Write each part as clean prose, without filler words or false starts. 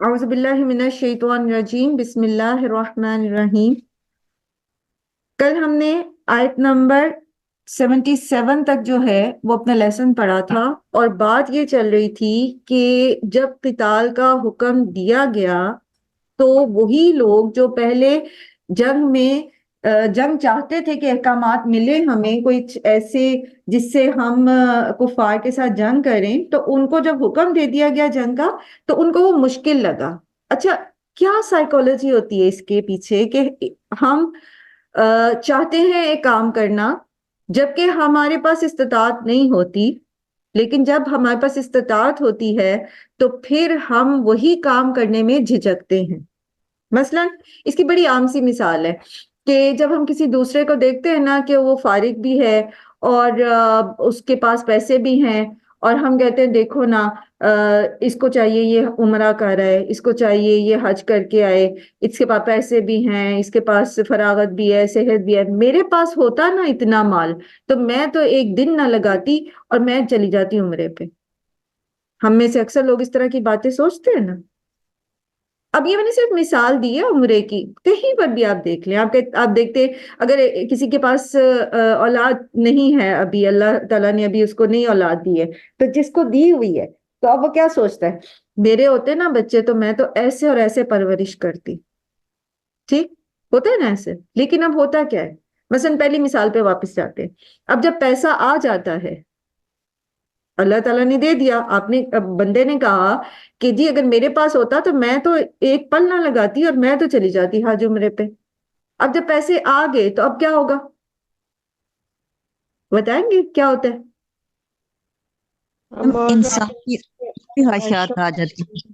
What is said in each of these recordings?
اعوذ باللہ من الشیطان الرجیم، بسم اللہ الرحمن الرحیم۔ کل ہم نے آیت نمبر 77 تک جو ہے وہ اپنا لیسن پڑھا تھا، اور بات یہ چل رہی تھی کہ جب قتال کا حکم دیا گیا تو وہی لوگ جو پہلے جنگ میں جنگ چاہتے تھے کہ احکامات ملے ہمیں کوئی ایسے جس سے ہم کفار کے ساتھ جنگ کریں، تو ان کو جب حکم دے دیا گیا جنگ کا تو ان کو وہ مشکل لگا۔ اچھا، کیا سائیکولوجی ہوتی ہے اس کے پیچھے کہ ہم چاہتے ہیں ایک کام کرنا جبکہ ہمارے پاس استطاعت نہیں ہوتی، لیکن جب ہمارے پاس استطاعت ہوتی ہے تو پھر ہم وہی کام کرنے میں جھجکتے ہیں۔ مثلا اس کی بڑی عام سی مثال ہے کہ جب ہم کسی دوسرے کو دیکھتے ہیں نا کہ وہ فارغ بھی ہے اور اس کے پاس پیسے بھی ہیں، اور ہم کہتے ہیں دیکھو نا، اس کو چاہیے یہ عمرہ کر رہا ہے، اس کو چاہیے یہ حج کر کے آئے، اس کے پاس پیسے بھی ہیں، اس کے پاس فراغت بھی ہے، صحت بھی ہے، میرے پاس ہوتا نا اتنا مال تو میں تو ایک دن نہ لگاتی اور میں چلی جاتی عمرے پہ۔ ہم میں سے اکثر لوگ اس طرح کی باتیں سوچتے ہیں نا۔ اب یہ میں نے صرف مثال دی ہے عمرے کی، کہیں پر بھی آپ دیکھ لیں، آپ دیکھتے اگر کسی کے پاس اولاد نہیں ہے، ابھی اللہ تعالیٰ نے ابھی اس کو نہیں اولاد دی ہے، تو جس کو دی ہوئی ہے تو اب وہ کیا سوچتا ہے، میرے ہوتے نا بچے تو میں تو ایسے اور ایسے پرورش کرتی۔ ٹھیک ہوتا ہے نا ایسے، لیکن اب ہوتا کیا ہے؟ مثلا پہلی مثال پہ واپس جاتے ہیں۔ اب جب پیسہ آ جاتا ہے، اللہ تعالیٰ نے دے دیا، آپ نے بندے نے کہا کہ جی اگر میرے پاس ہوتا تو میں تو ایک پل نہ لگاتی اور میں تو چلی جاتی حج عمرے پہ۔ اب جب پیسے آ گئے تو اب کیا ہوگا؟ بتائیں گے کیا ہوتا ہے؟ انسان کی خواہشات آ جاتی ہیں۔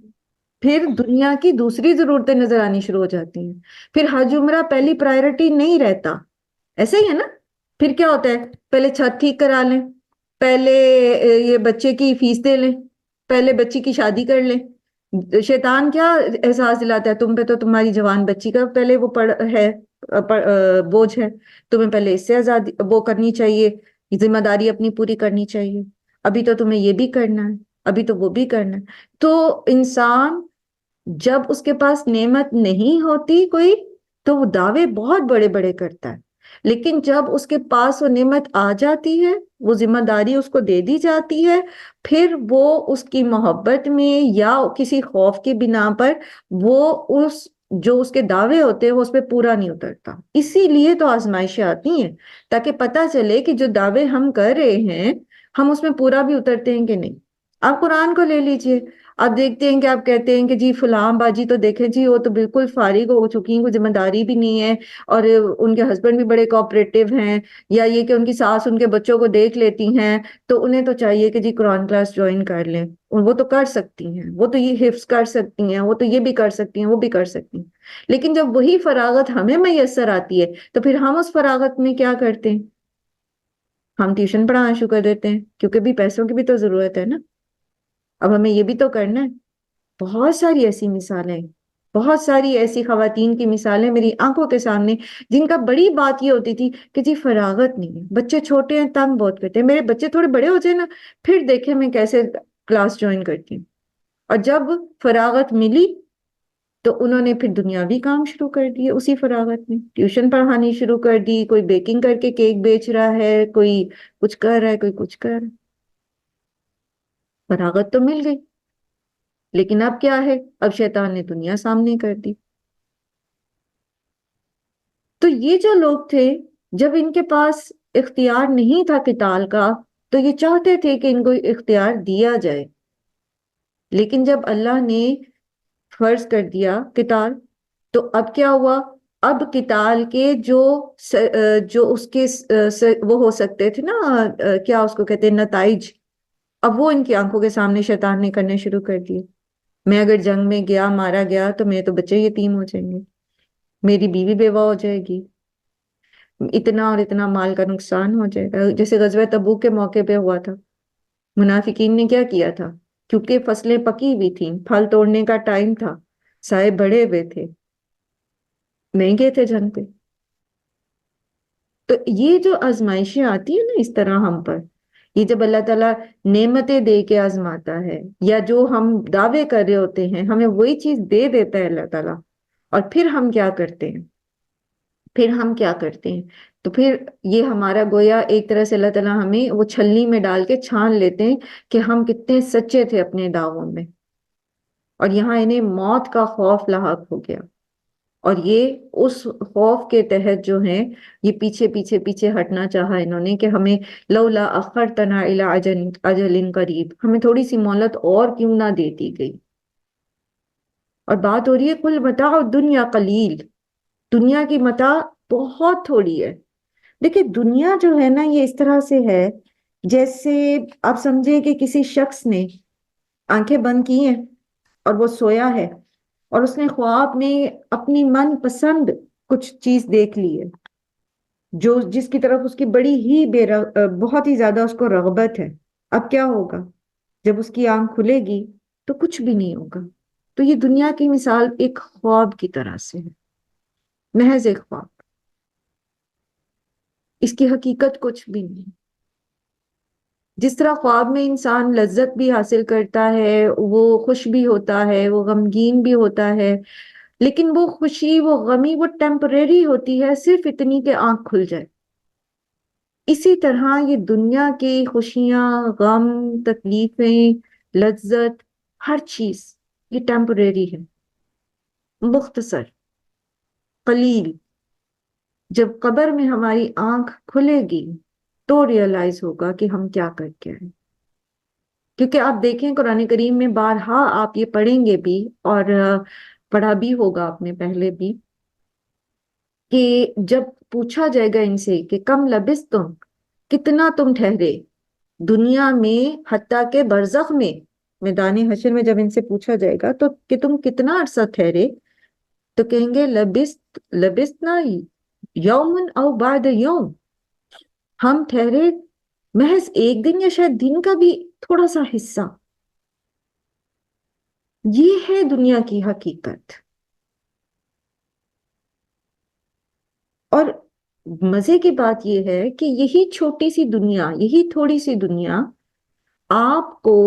پھر دنیا کی دوسری ضرورتیں نظر آنی شروع ہو جاتی ہیں، پھر حج عمرہ پہلی پرائرٹی نہیں رہتا۔ ایسا ہی ہے نا؟ پھر کیا ہوتا ہے؟ پہلے چھت ٹھیک کرا لیں، پہلے یہ بچے کی فیس دے لیں، پہلے بچی کی شادی کر لیں۔ شیطان کیا احساس دلاتا ہے تم پہ؟ تو تمہاری جوان بچی کا پہلے وہ بوجھ ہے، تمہیں پہلے اس سے آزادی وہ کرنی چاہیے، ذمہ داری اپنی پوری کرنی چاہیے، ابھی تو تمہیں یہ بھی کرنا ہے، ابھی تو وہ بھی کرنا ہے۔ تو انسان جب اس کے پاس نعمت نہیں ہوتی کوئی تو وہ دعوے بہت بڑے بڑے کرتا ہے، لیکن جب اس کے پاس وہ نعمت آ جاتی ہے، وہ ذمہ داری اس کو دے دی جاتی ہے، پھر وہ اس کی محبت میں یا کسی خوف کی بنا پر وہ اس جو اس کے دعوے ہوتے ہیں وہ اس پہ پورا نہیں اترتا۔ اسی لیے تو آزمائشیں آتی ہیں، تاکہ پتہ چلے کہ جو دعوے ہم کر رہے ہیں ہم اس میں پورا بھی اترتے ہیں کہ نہیں۔ آپ قرآن کو لے لیجئے، آپ دیکھتے ہیں کہ آپ کہتے ہیں کہ جی فلاں باجی تو دیکھیں جی وہ تو بالکل فارغ ہو چکی ہیں، کوئی ذمہ داری بھی نہیں ہے، اور ان کے ہسبینڈ بھی بڑے کوآپریٹو ہیں، یا یہ کہ ان کی ساس ان کے بچوں کو دیکھ لیتی ہیں، تو انہیں تو چاہیے کہ جی قرآن کلاس جوائن کر لیں، وہ تو کر سکتی ہیں، وہ تو یہ حفظ کر سکتی ہیں، وہ تو یہ بھی کر سکتی ہیں، وہ بھی کر سکتی ہیں۔ لیکن جب وہی فراغت ہمیں میسر آتی ہے تو پھر ہم اس فراغت میں کیا کرتے ہیں؟ ہم ٹیوشن پڑھانا شروع کر دیتے ہیں، کیونکہ بھی پیسوں کی بھی تو ضرورت ہے نا، اب ہمیں یہ بھی تو کرنا ہے۔ بہت ساری ایسی مثالیں، بہت ساری ایسی خواتین کی مثالیں میری آنکھوں کے سامنے، جن کا بڑی بات یہ ہوتی تھی کہ جی فراغت نہیں ہے، بچے چھوٹے ہیں تنگ بہت کرتے ہیں، میرے بچے تھوڑے بڑے ہو جائیں نا پھر دیکھیں میں کیسے کلاس جوائن کرتی ہوں۔ اور جب فراغت ملی تو انہوں نے پھر دنیاوی کام شروع کر دیے، اسی فراغت میں ٹیوشن پڑھانی شروع کر دی، کوئی بیکنگ کر کے کیک بیچ رہا ہے، کوئی کچھ کر رہا ہے، کوئی کچھ کر رہا ہے۔ فراغت تو مل گئی، لیکن اب کیا ہے؟ اب شیطان نے دنیا سامنے کر دی۔ تو یہ جو لوگ تھے جب ان کے پاس اختیار نہیں تھا قتال کا تو یہ چاہتے تھے کہ ان کو اختیار دیا جائے، لیکن جب اللہ نے فرض کر دیا قتال تو اب کیا ہوا؟ اب قتال کے جو اس کے وہ ہو سکتے تھے نا، کیا اس کو کہتے ہیں، نتائج، اب وہ ان کی آنکھوں کے سامنے شیطان نے کرنے شروع کر دیے۔ میں اگر جنگ میں گیا، مارا گیا تو میرے تو بچے یتیم ہو جائیں گے، میری بیوی بیوہ ہو جائے گی، اتنا اور اتنا مال کا نقصان ہو جائے گا، جیسے غزوہ تبوک کے موقع پہ ہوا تھا۔ منافقین نے کیا کیا تھا؟ کیونکہ فصلیں پکی ہوئی تھیں، پھل توڑنے کا ٹائم تھا، سائے بڑے ہوئے تھے، نہیں گئے تھے جنگ پہ۔ تو یہ جو آزمائشیں آتی ہیں نا اس طرح ہم پر، یہ جب اللہ تعالیٰ نعمتیں دے کے آزماتا ہے، یا جو ہم دعوے کر رہے ہوتے ہیں ہمیں وہی چیز دے دیتا ہے اللہ تعالیٰ، اور پھر ہم کیا کرتے ہیں، تو پھر یہ ہمارا گویا ایک طرح سے اللہ تعالیٰ ہمیں وہ چھلنی میں ڈال کے چھان لیتے ہیں کہ ہم کتنے سچے تھے اپنے دعووں میں، اور یہاں انہیں موت کا خوف لاحق ہو گیا، اور یہ اس خوف کے تحت جو ہیں یہ پیچھے پیچھے پیچھے ہٹنا چاہا انہوں نے کہ ہمیں لولا اخرتنا الی اجل قریب، ہمیں تھوڑی سی مہلت اور کیوں نہ دیتی گئی۔ اور بات ہو رہی ہے کل متاع الدنیا قلیل، دنیا کی متاع بہت تھوڑی ہے۔ دیکھیں دنیا جو ہے نا یہ اس طرح سے ہے جیسے آپ سمجھیں کہ کسی شخص نے آنکھیں بند کی ہیں اور وہ سویا ہے، اور اس نے خواب میں اپنی من پسند کچھ چیز دیکھ لی ہے، جس کی طرف اس کی بڑی ہی بہت ہی زیادہ اس کو رغبت ہے۔ اب کیا ہوگا جب اس کی آنکھ کھلے گی؟ تو کچھ بھی نہیں ہوگا۔ تو یہ دنیا کی مثال ایک خواب کی طرح سے ہے، محض ایک خواب، اس کی حقیقت کچھ بھی نہیں۔ جس طرح خواب میں انسان لذت بھی حاصل کرتا ہے، وہ خوش بھی ہوتا ہے، وہ غمگین بھی ہوتا ہے، لیکن وہ خوشی، وہ غمی، وہ ٹیمپریری ہوتی ہے، صرف اتنی کہ آنکھ کھل جائے۔ اسی طرح یہ دنیا کی خوشیاں، غم، تکلیفیں، لذت، ہر چیز یہ ٹیمپریری ہے، مختصر، قلیل۔ جب قبر میں ہماری آنکھ کھلے گی تو ریئلائز ہوگا کہ ہم کیا کر کے آئے۔ کیونکہ آپ دیکھیں قرآن کریم میں بارہا آپ یہ پڑھیں گے بھی، اور پڑھا بھی ہوگا آپ نے پہلے بھی، کہ جب پوچھا جائے گا ان سے کہ کم لبثتم، کتنا تم ٹھہرے دنیا میں، حتیٰ کہ برزخ میں، میدان حشر میں جب ان سے پوچھا جائے گا تو کہ تم کتنا عرصہ ٹھہرے، تو کہیں گے لبثنا یومن او بعد یوم، ہم ٹھہرے محض ایک دن یا شاید دن کا بھی تھوڑا سا حصہ۔ یہ ہے دنیا کی حقیقت۔ اور مزے کی بات یہ ہے کہ یہی چھوٹی سی دنیا، یہی تھوڑی سی دنیا آپ کو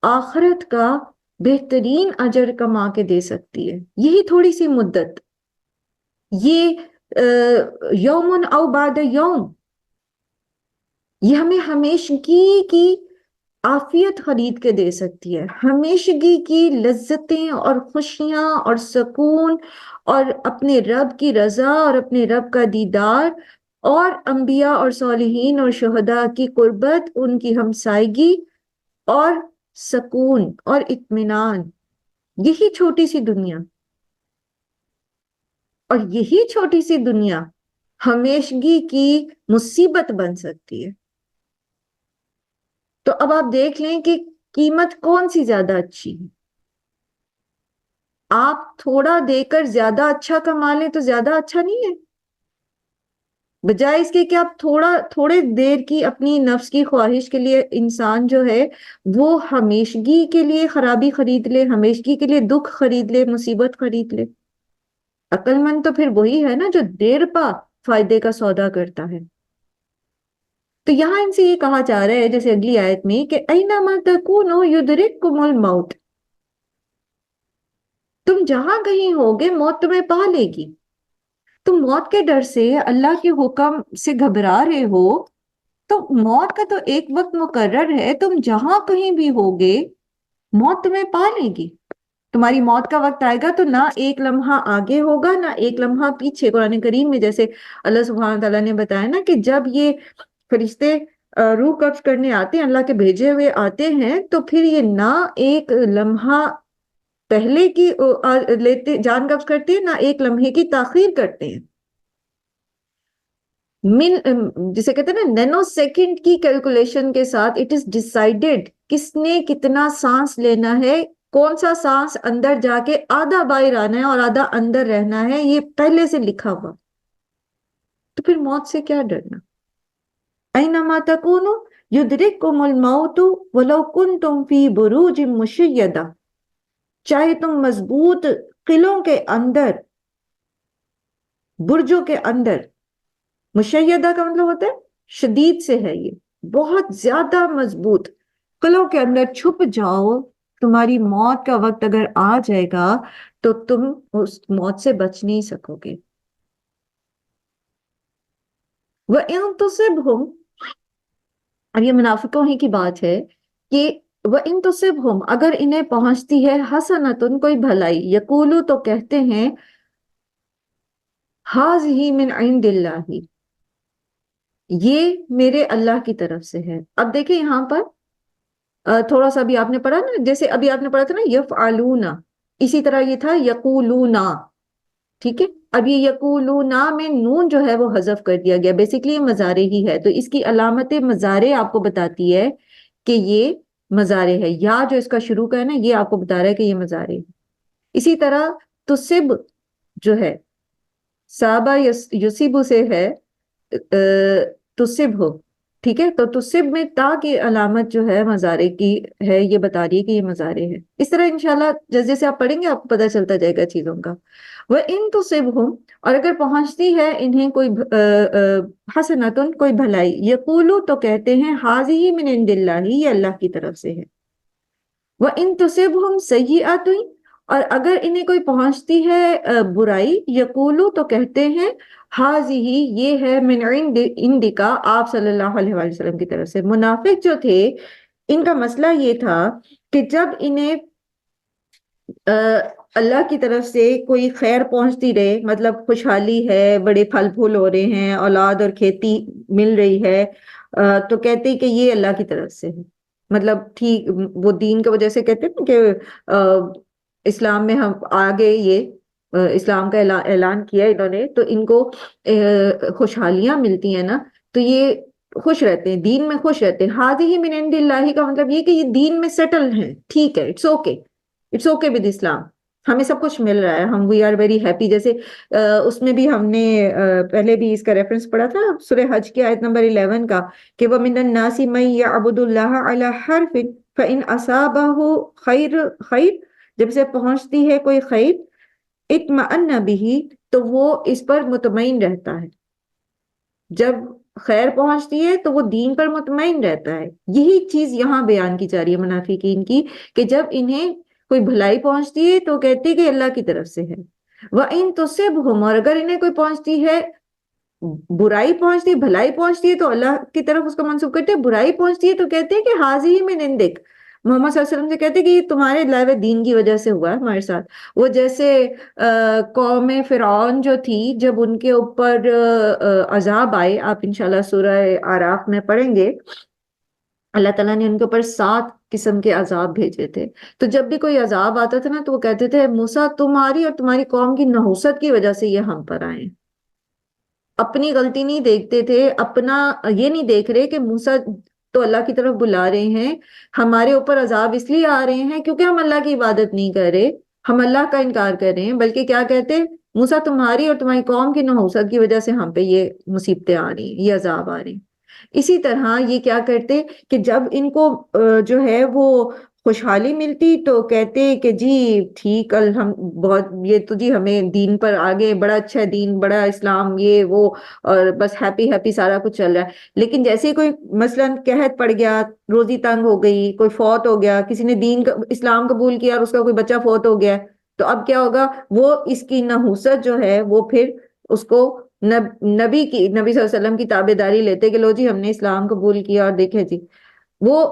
آخرت کا بہترین اجر کما کے دے سکتی ہے۔ یہی تھوڑی سی مدت، یہ یومن او بعد یوم، یہ ہمیں ہمیشگی کی عافیت خرید کے دے سکتی ہے، ہمیشگی کی لذتیں اور خوشیاں اور سکون، اور اپنے رب کی رضا اور اپنے رب کا دیدار، اور انبیاء اور صالحین اور شہداء کی قربت، ان کی ہمسائیگی، اور سکون اور اطمینان۔ یہی چھوٹی سی دنیا، اور یہی چھوٹی سی دنیا ہمیشگی کی مصیبت بن سکتی ہے۔ تو اب آپ دیکھ لیں کہ قیمت کون سی زیادہ اچھی ہے۔ آپ تھوڑا دے کر زیادہ اچھا کما لیں تو زیادہ اچھا نہیں ہے، بجائے اس کے کہ آپ تھوڑے دیر کی اپنی نفس کی خواہش کے لیے انسان جو ہے وہ ہمیشگی کے لیے خرابی خرید لے، ہمیشگی کے لیے دکھ خرید لے، مصیبت خرید لے۔ عقل مند تو پھر وہی ہے نا جو دیر پا فائدے کا سودا کرتا ہے۔ تو یہاں ان سے یہ کہا جا رہا ہے جیسے اگلی آیت میں کہ اینما تکونوا یدرککم الموت، تم جہاں کہیں ہوگے موت تمہیں پا لے گی۔ تم موت کے ڈر سے، اللہ کے حکم سے گھبرا رہے ہو، تو موت کا تو ایک وقت مقرر ہے، تم جہاں کہیں بھی ہوگے موت تمہیں پا لے گی۔ تمہاری موت کا وقت آئے گا تو نہ ایک لمحہ آگے ہوگا نہ ایک لمحہ پیچھے۔ قرآن کریم میں جیسے اللہ سبحانہ تعالیٰ نے بتایا نا کہ جب یہ فرشتے روح قبض کرنے آتے ہیں، اللہ کے بھیجے ہوئے آتے ہیں، تو پھر یہ نہ ایک لمحہ پہلے کی لیتے جان قبض کرتے ہیں، نہ ایک لمحے کی تاخیر کرتے ہیں۔ جسے کہتے ہیں نا نینو سیکنڈ کی کیلکولیشن کے ساتھ اٹ از ڈیسائیڈڈ کس نے کتنا سانس لینا ہے، کون سا سانس اندر جا کے آدھا باہر آنا ہے اور آدھا اندر رہنا ہے، یہ پہلے سے لکھا ہوا۔ تو پھر موت سے کیا ڈرنا؟ اینما تکونوا یدرککم الموت ولو کنتم فی بروج مشیدہ، چاہے تم مضبوط قلعوں کے اندر، برجوں کے اندر، مشیدہ کا مطلب ہوتا ہے شدید سے ہے، یہ بہت زیادہ مضبوط. قلعوں کے اندر چھپ جاؤ, تمہاری موت کا وقت اگر آ جائے گا تو تم اس موت سے بچ نہیں سکو گے. وَإِن تُصِبْهُمْ, اب یہ منافقوں ہی کی بات ہے کہ وَإِن تُصِبْهُمْ, اگر انہیں پہنچتی ہے حسنۃ, کوئی بھلائی, یقولو, تو کہتے ہیں ہَذِهِ مِنْ عِنْدِ اللَّهِ, یہ میرے اللہ کی طرف سے ہے. اب دیکھیں یہاں پر تھوڑا سا بھی آپ نے پڑھا نا, جیسے ابھی آپ نے پڑھا تھا نا یفعلون, اسی طرح یہ تھا یقولون. ٹھیک ہے, اب یہ یقولون میں نون جو ہے وہ حذف کر دیا گیا, بیسیکلی یہ مضارع ہی ہے, تو اس کی علامت مضارع آپ کو بتاتی ہے کہ یہ مضارع ہے. یا جو اس کا شروع کا ہے نا, یہ آپ کو بتا رہا ہے کہ یہ مضارع ہے. اسی طرح تصب جو ہے, صابہ یصب سے ہے تصب ہو, ٹھیک ہے, تو تصب میں تا کی علامت جو ہے مضارع کی ہے, یہ بتا رہی ہے کہ یہ مضارع ہے. اس طرح انشاءاللہ جیسے جیسے آپ پڑھیں گے آپ کو پتہ چلتا جائے گا چیزوں کا. وَإِن تُصِبْهُمْ, اور اگر پہنچتی ہے انہیں کوئی حسنۃ, کوئی بھلائی, یقولو, تو کہتے ہیں ہَذِهِ مِنْ عِنْدِ اللَّهِ, یہ اللہ کی طرف سے ہے. وَإِن تُصِبْهُمْ سَيِّئَةٌ, اور اگر انہیں کوئی پہنچتی ہے برائی, یقولو, تو کہتے ہیں ہَذِهِ, یہ ہے من عندک, آپ صلی اللہ علیہ وآلہ وسلم کی طرف سے. منافق جو تھے ان کا مسئلہ یہ تھا کہ جب انہیں اللہ کی طرف سے کوئی خیر پہنچتی رہے, مطلب خوشحالی ہے, بڑے پھل پھول ہو رہے ہیں, اولاد اور کھیتی مل رہی ہے, تو کہتے کہ یہ اللہ کی طرف سے ہے. مطلب ٹھیک وہ دین کی وجہ سے کہتے ہیں کہ اسلام میں ہم آگے, یہ اسلام کا اعلان کیا انہوں نے, تو ان کو خوشحالیاں ملتی ہیں نا, تو یہ خوش رہتے ہیں, دین میں خوش رہتے ہیں. ہَذِهِ مِنْ عِنْدِ اللَّهِ کا مطلب یہ کہ یہ دین میں سیٹل ہیں, ٹھیک ہے, it's okay, it's okay with Islam, ہمیں سب کچھ مل رہا ہے, ہم وی آر ویری ہیپی. جیسے اس میں بھی ہم نے پہلے بھی اس کا ریفرنس پڑھا تھا سورہ حج کی آیت نمبر 11 کا, کہ وَمِنَ النَّاسِ مَن يَعْبُدُ اللَّهَ عَلَى حَرْفٍ فَإِنْ أَصَابَهُ خَيْرٌ, جب سے پہنچتی ہے کوئی خیر, اطمأن بِهِ, تو وہ اس پر مطمئن رہتا ہے. جب خیر پہنچتی ہے تو وہ دین پر مطمئن رہتا ہے. یہی چیز یہاں بیان کی جا رہی ہے منافقین کی, کہ جب انہیں کوئی بھلائی پہنچتی ہے تو کہتے ہیں کہ اللہ کی طرف سے ہے. وَإِن تُصِبْهُمْ, اور اگر انہیں کوئی پہنچتی ہے برائی, پہنچتی ہے, بھلائی پہنچتی ہے تو اللہ کی طرف اس کو منسوب کرتے ہیں, برائی پہنچتی ہے تو کہتے ہیں کہ ہَذِهِ مِنْ عِنْدِكَ, محمد صلی اللہ علیہ وسلم سے کہتے ہیں کہ یہ تمہارے لائے دین کی وجہ سے ہوا ہے ہمارے ساتھ. وہ جیسے قوم فرعون جو تھی, جب ان کے اوپر عذاب آئے, آپ انشاءاللہ سورہ اعراف میں پڑھیں گے, اللہ تعالیٰ نے ان کے اوپر 7 قسم کے عذاب بھیجے تھے. تو جب بھی کوئی عذاب آتا تھا نا, تو وہ کہتے تھے موسیٰ تمہاری اور تمہاری قوم کی نحوست کی وجہ سے یہ ہم پر آئے. اپنی غلطی نہیں دیکھتے تھے, اپنا یہ نہیں دیکھ رہے کہ موسیٰ تو اللہ کی طرف بلا رہے ہیں, ہمارے اوپر عذاب اس لیے آ رہے ہیں کیونکہ ہم اللہ کی عبادت نہیں کر رہے, ہم اللہ کا انکار کر رہے ہیں. بلکہ کیا کہتے, موسیٰ تمہاری اور تمہاری قوم کی نحوست کی وجہ سے ہم پہ یہ مصیبتیں آ رہی ہیں, یہ عذاب آ رہے ہیں. اسی طرح یہ کیا کرتے کہ جب ان کو جو ہے وہ خوشحالی ملتی تو کہتے کہ جی ٹھیک, ہم بہت, یہ تو جی ہمیں دین پر آگے, بڑا اچھا ہے دین, بڑا اسلام, یہ وہ, اور بس ہیپی ہیپی سارا کچھ چل رہا ہے. لیکن جیسے کوئی مثلاً قحط پڑ گیا, روزی تنگ ہو گئی, کوئی فوت ہو گیا, کسی نے دین اسلام قبول کیا اور اس کا کوئی بچہ فوت ہو گیا, تو اب کیا ہوگا, وہ اس کی نحوست جو ہے وہ پھر اس کو نبی صلی اللہ علیہ وسلم کی تابع داری لیتے کہ لو جی ہم نے اسلام قبول کیا, اور دیکھیں جی وہ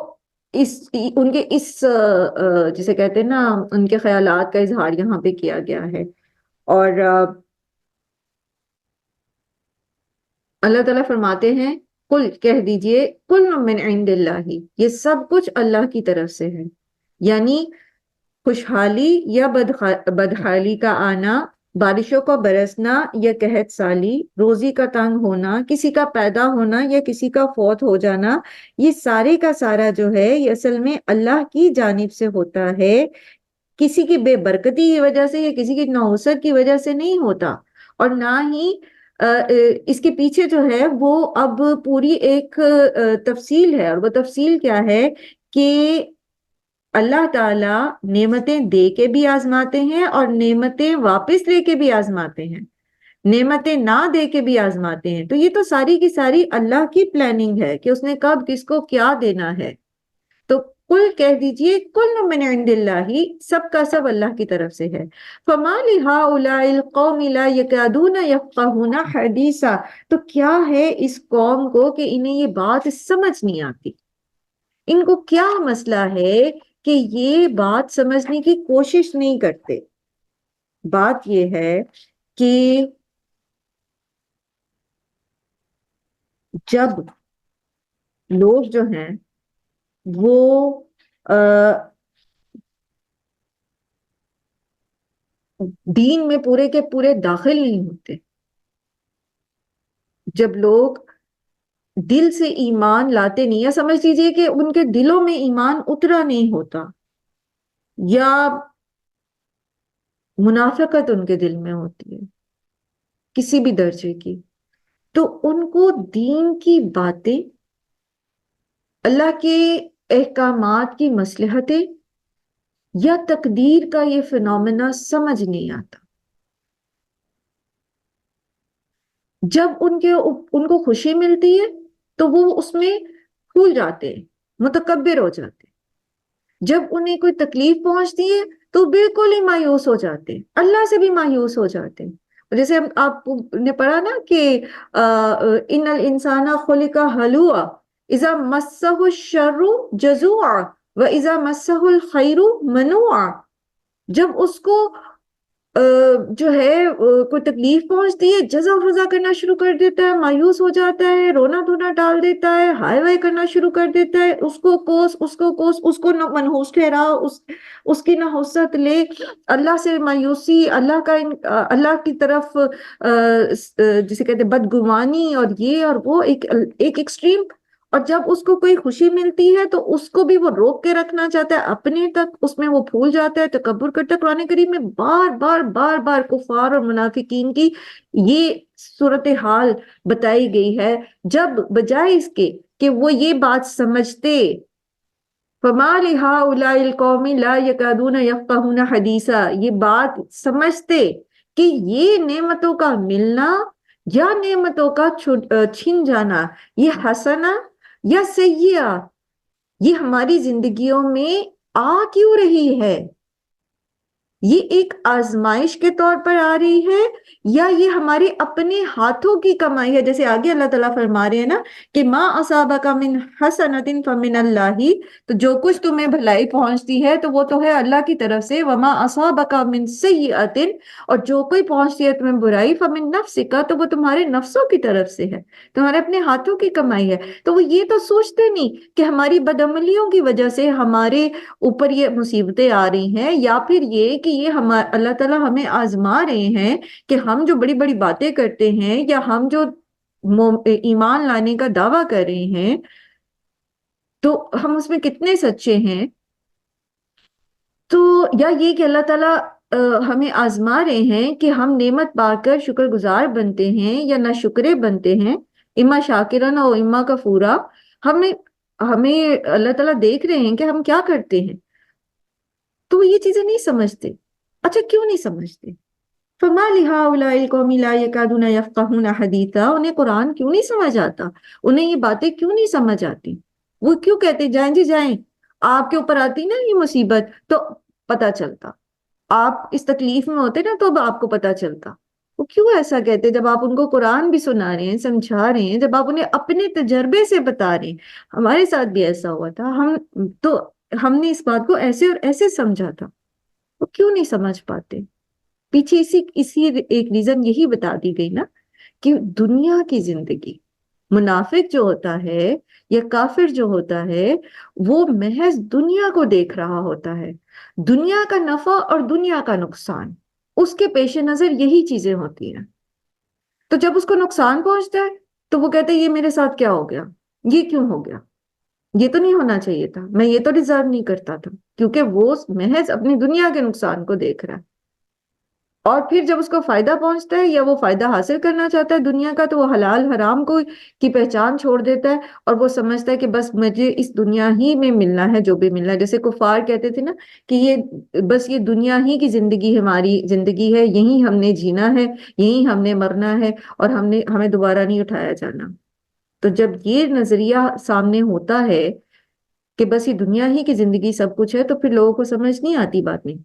ان کے اس جسے کہتے ہیں نا, ان کے خیالات کا اظہار یہاں پہ کیا گیا ہے. اور اللہ تعالیٰ فرماتے ہیں, قل, کہہ دیجئے, کل من عند اللہ, یہ سب کچھ اللہ کی طرف سے ہے. یعنی خوشحالی یا بدحالی کا آنا, بارشوں کا برسنا یا قحط سالی, روزی کا تنگ ہونا, کسی کا پیدا ہونا یا کسی کا فوت ہو جانا, یہ سارے کا سارا جو ہے یہ اصل میں اللہ کی جانب سے ہوتا ہے, کسی کی بے برکتی کی وجہ سے یا کسی کی نحوست کی وجہ سے نہیں ہوتا. اور نہ ہی اس کے پیچھے جو ہے وہ اب پوری ایک تفصیل ہے, اور وہ تفصیل کیا ہے کہ اللہ تعالیٰ نعمتیں دے کے بھی آزماتے ہیں اور نعمتیں واپس لے کے بھی آزماتے ہیں. نعمتیں نہ دے کے بھی آزماتے ہیں. تو یہ تو ساری کی ساری اللہ کی پلاننگ ہے کہ اس نے کب کس کو کیا دینا ہے. تو کل کہہ دیجئے کل من عند اللہ، سب کا سب اللہ کی طرف سے ہے. فما لہؤلاء القوم لا یکادون یفقہون حدیثا، تو کیا ہے اس قوم کو کہ انہیں یہ بات سمجھ نہیں آتی. ان کو کیا مسئلہ ہے کہ یہ بات سمجھنے کی کوشش نہیں کرتے. بات یہ ہے کہ جب لوگ جو ہیں وہ دین میں پورے کے پورے داخل نہیں ہوتے، جب لوگ دل سے ایمان لاتے نہیں، یا سمجھ لیجئے کہ ان کے دلوں میں ایمان اترا نہیں ہوتا، یا منافقت ان کے دل میں ہوتی ہے کسی بھی درجے کی، تو ان کو دین کی باتیں، اللہ کے احکامات کی مصلحتیں یا تقدیر کا یہ فنومنا سمجھ نہیں آتا. جب ان کو خوشی ملتی ہے تو وہ اس میں پھول جاتے ہیں، متکبر ہو جاتے ہیں. جب انہیں کوئی تکلیف پہنچتی ہے تو بالکل ہی مایوس ہو جاتے ہیں، اللہ سے بھی مایوس ہو جاتے ہیں. جیسے آپ نے پڑھا نا کہ ان الانسان خلق ہلوعا اذا مسہ الشر جزوعا واذا مسہ الخیر منوعا. جب اس کو جو ہے کوئی تکلیف پہنچتی ہے، جزا فضا کرنا شروع کر دیتا ہے، مایوس ہو جاتا ہے، رونا دھونا ڈال دیتا ہے، ہائے وائے کرنا شروع کر دیتا ہے، اس کو کوس اس کو کوس، اس کو نہ منحوس ٹھہرا، اس کی نحوست لے، اللہ سے مایوسی، اللہ کی طرف جسے کہتے ہیں بدگمانی، اور یہ اور وہ ایک ایکسٹریم. اور جب اس کو کوئی خوشی ملتی ہے تو اس کو بھی وہ روک کے رکھنا چاہتا ہے اپنے تک، اس میں وہ پھول جاتا ہے، تکبر کرتا ہے. قرآن کریم میں بار بار بار بار کفار اور منافقین کی یہ صورتحال بتائی گئی ہے، جب بجائے اس کے کہ وہ یہ بات سمجھتے. فَمَا لِهَٰؤُلَاءِ الْقَوْمِ لَا يَكَادُونَ يَفْقَهُونَ حَدِيثًا، یہ بات سمجھتے کہ یہ نعمتوں کا ملنا یا نعمتوں کا چھن جانا، یہ حسنہ یا سیئہ، یہ ہماری زندگیوں میں آ کیوں رہی ہے، یہ ایک آزمائش کے طور پر آ رہی ہے یا یہ ہمارے اپنے ہاتھوں کی کمائی ہے. جیسے آگے اللہ تعالیٰ فرما رہے ہیں نا کہ ما اصابک من حسنۃ فمن اللہ، تو جو کچھ تمہیں بھلائی پہنچتی ہے تو وہ تو ہے اللہ کی طرف سے. وما اصابک من سیئۃ، اور جو کوئی پہنچتی ہے تمہیں برائی فمن نفسک، تو وہ تمہارے نفسوں کی طرف سے ہے، تمہارے اپنے ہاتھوں کی کمائی ہے. تو وہ یہ تو سوچتے نہیں کہ ہماری بدعملیوں کی وجہ سے ہمارے اوپر یہ مصیبتیں آ رہی ہیں، یا پھر یہ کہ یہ اللہ تعالیٰ ہمیں آزما رہے ہیں کہ ہم جو بڑی بڑی باتیں کرتے ہیں یا ہم جو ایمان لانے کا دعویٰ کر رہے ہیں تو ہم اس میں کتنے سچے ہیں. تو یا یہ کہ اللہ تعالیٰ ہمیں آزما رہے ہیں کہ ہم نعمت پا کر شکر گزار بنتے ہیں یا ناشکرے بنتے ہیں، اما شاکرن و اما کفورا. ہمیں اللہ تعالیٰ دیکھ رہے ہیں کہ ہم کیا کرتے ہیں. تو وہ یہ چیزیں نہیں سمجھتے. اچھا کیوں نہیں سمجھتے؟ فَمَا لِهَٰؤُلَاءِ الْقَوْمِ لَا يَكَادُونَ يَفْقَهُونَ حَدِيثًا، انہیں قرآن کیوں نہیں سمجھ آتا، انہیں یہ باتیں کیوں نہیں سمجھ آتی. وہ کیوں کہتے جائیں جی جائیں، آپ کے اوپر آتی نا یہ مصیبت تو پتہ چلتا، آپ اس تکلیف میں ہوتے نا تو اب آپ کو پتہ چلتا. وہ کیوں ایسا کہتے جب آپ ان کو قرآن بھی سنا رہے ہیں، سمجھا رہے ہیں، جب آپ انہیں اپنے تجربے سے بتا رہے ہیں. ہمارے ساتھ بھی ایسا ہوا تھا، ہم نے اس بات کو ایسے اور ایسے سمجھا تھا. وہ کیوں نہیں سمجھ پاتے؟ پیچھے اسی ایک ریزن یہی بتا دی گئی نا کہ دنیا کی زندگی، منافق جو ہوتا ہے یا کافر جو ہوتا ہے وہ محض دنیا کو دیکھ رہا ہوتا ہے، دنیا کا نفع اور دنیا کا نقصان، اس کے پیش نظر یہی چیزیں ہوتی ہیں. تو جب اس کو نقصان پہنچتا ہے تو وہ کہتے ہیں یہ میرے ساتھ کیا ہو گیا، یہ کیوں ہو گیا، یہ تو نہیں ہونا چاہیے تھا، میں یہ تو ڈیزرو نہیں کرتا تھا، کیونکہ وہ محض اپنی دنیا کے نقصان کو دیکھ رہا ہے. اور پھر جب اس کو فائدہ پہنچتا ہے یا وہ فائدہ حاصل کرنا چاہتا ہے دنیا کا، تو وہ حلال حرام کو کی پہچان چھوڑ دیتا ہے اور وہ سمجھتا ہے کہ بس مجھے اس دنیا ہی میں ملنا ہے جو بھی ملنا ہے. جیسے کفار کہتے تھے نا کہ یہ دنیا ہی کی زندگی ہماری زندگی ہے، یہی ہم نے جینا ہے، یہی ہم نے مرنا ہے، اور ہمیں دوبارہ نہیں اٹھایا جانا. تو جب یہ نظریہ سامنے ہوتا ہے کہ بس یہ دنیا ہی کی زندگی سب کچھ ہے، تو پھر لوگوں کو سمجھ نہیں آتی بات. نہیں،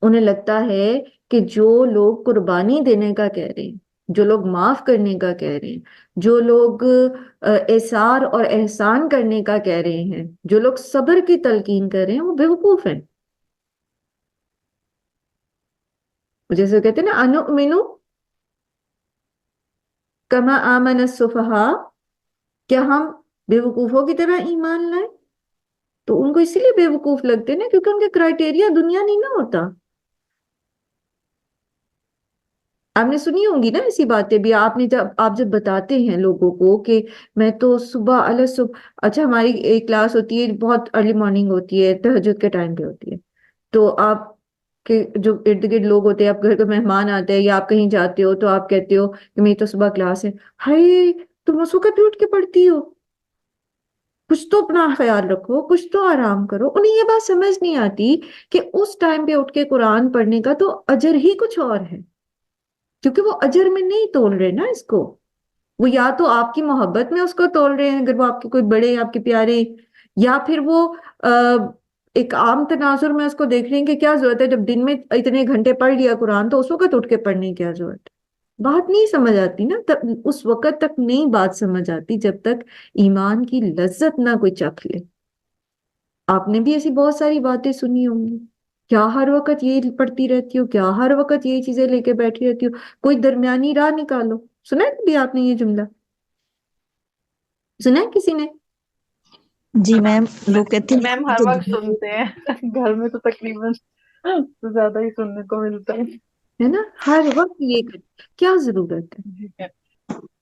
انہیں لگتا ہے کہ جو لوگ قربانی دینے کا کہہ رہے ہیں، جو لوگ معاف کرنے کا کہہ رہے ہیں، جو لوگ احسار اور احسان کرنے کا کہہ رہے ہیں، جو لوگ صبر کی تلقین کر رہے ہیں، وہ بیوقوف ہیں. جیسے کہتے ہیں نا انؤمن کما آمن السفہاء، کیا ہم بیوقوفوں کی طرح ایمان لائیں؟ تو ان کو اسی لیے بیوقوف لگتے ہیں نا کیونکہ ان کے کرائٹیریا دنیا نہیں نہ ہوتا. آپ نے سنی ہوں گی نا ایسی باتیں بھی، آپ جب بتاتے ہیں لوگوں کو کہ میں تو صبح صبح، اچھا ہماری ایک کلاس ہوتی ہے بہت ارلی مارننگ ہوتی ہے، تہجد کے ٹائم پہ ہوتی ہے، تو آپ کے جو ارد گرد لوگ ہوتے ہیں، آپ گھر کا مہمان آتے ہیں یا آپ کہیں جاتے ہو تو آپ کہتے ہو کہ میری تو صبح کلاس ہے. ہائے، تم اس وقت بھی اٹھ کے پڑھتی ہو؟ کچھ تو اپنا خیال رکھو، کچھ تو آرام کرو. انہیں یہ بات سمجھ نہیں آتی کہ اس ٹائم پہ اٹھ کے قرآن پڑھنے کا تو اجر ہی کچھ اور ہے، کیونکہ وہ اجر میں نہیں تول رہے نا اس کو. وہ یا تو آپ کی محبت میں اس کو تول رہے ہیں اگر وہ آپ کے کوئی بڑے آپ کے پیارے، یا پھر وہ ایک عام تناظر میں اس کو دیکھ رہے ہیں کہ کیا ضرورت ہے جب دن میں اتنے گھنٹے پڑھ لیا قرآن تو اس وقت اٹھ کے پڑھنے کی کیا ضرورت ہے. بات نہیں سمجھ آتی نا، اس وقت تک نہیں بات سمجھ آتی جب تک ایمان کی لذت نہ کوئی چکھ لے. آپ نے بھی ایسی بہت ساری باتیں سنی ہوں گی، کیا ہر وقت یہ پڑھتی رہتی ہو، کیا ہر وقت یہ چیزیں لے کے بیٹھی رہتی ہو، کوئی درمیانی راہ نکالو. سنا ہے بھی آپ نے یہ جملہ؟ سنا ہے کسی نے؟ جی میم، لوگ کہتے ہیں میم ہر وقت سنتے ہیں گھر میں تو تقریباً زیادہ ہی سننے کو ملتا ہے نا، ہر وقت یہ کیا ضرورت ہے. ہے.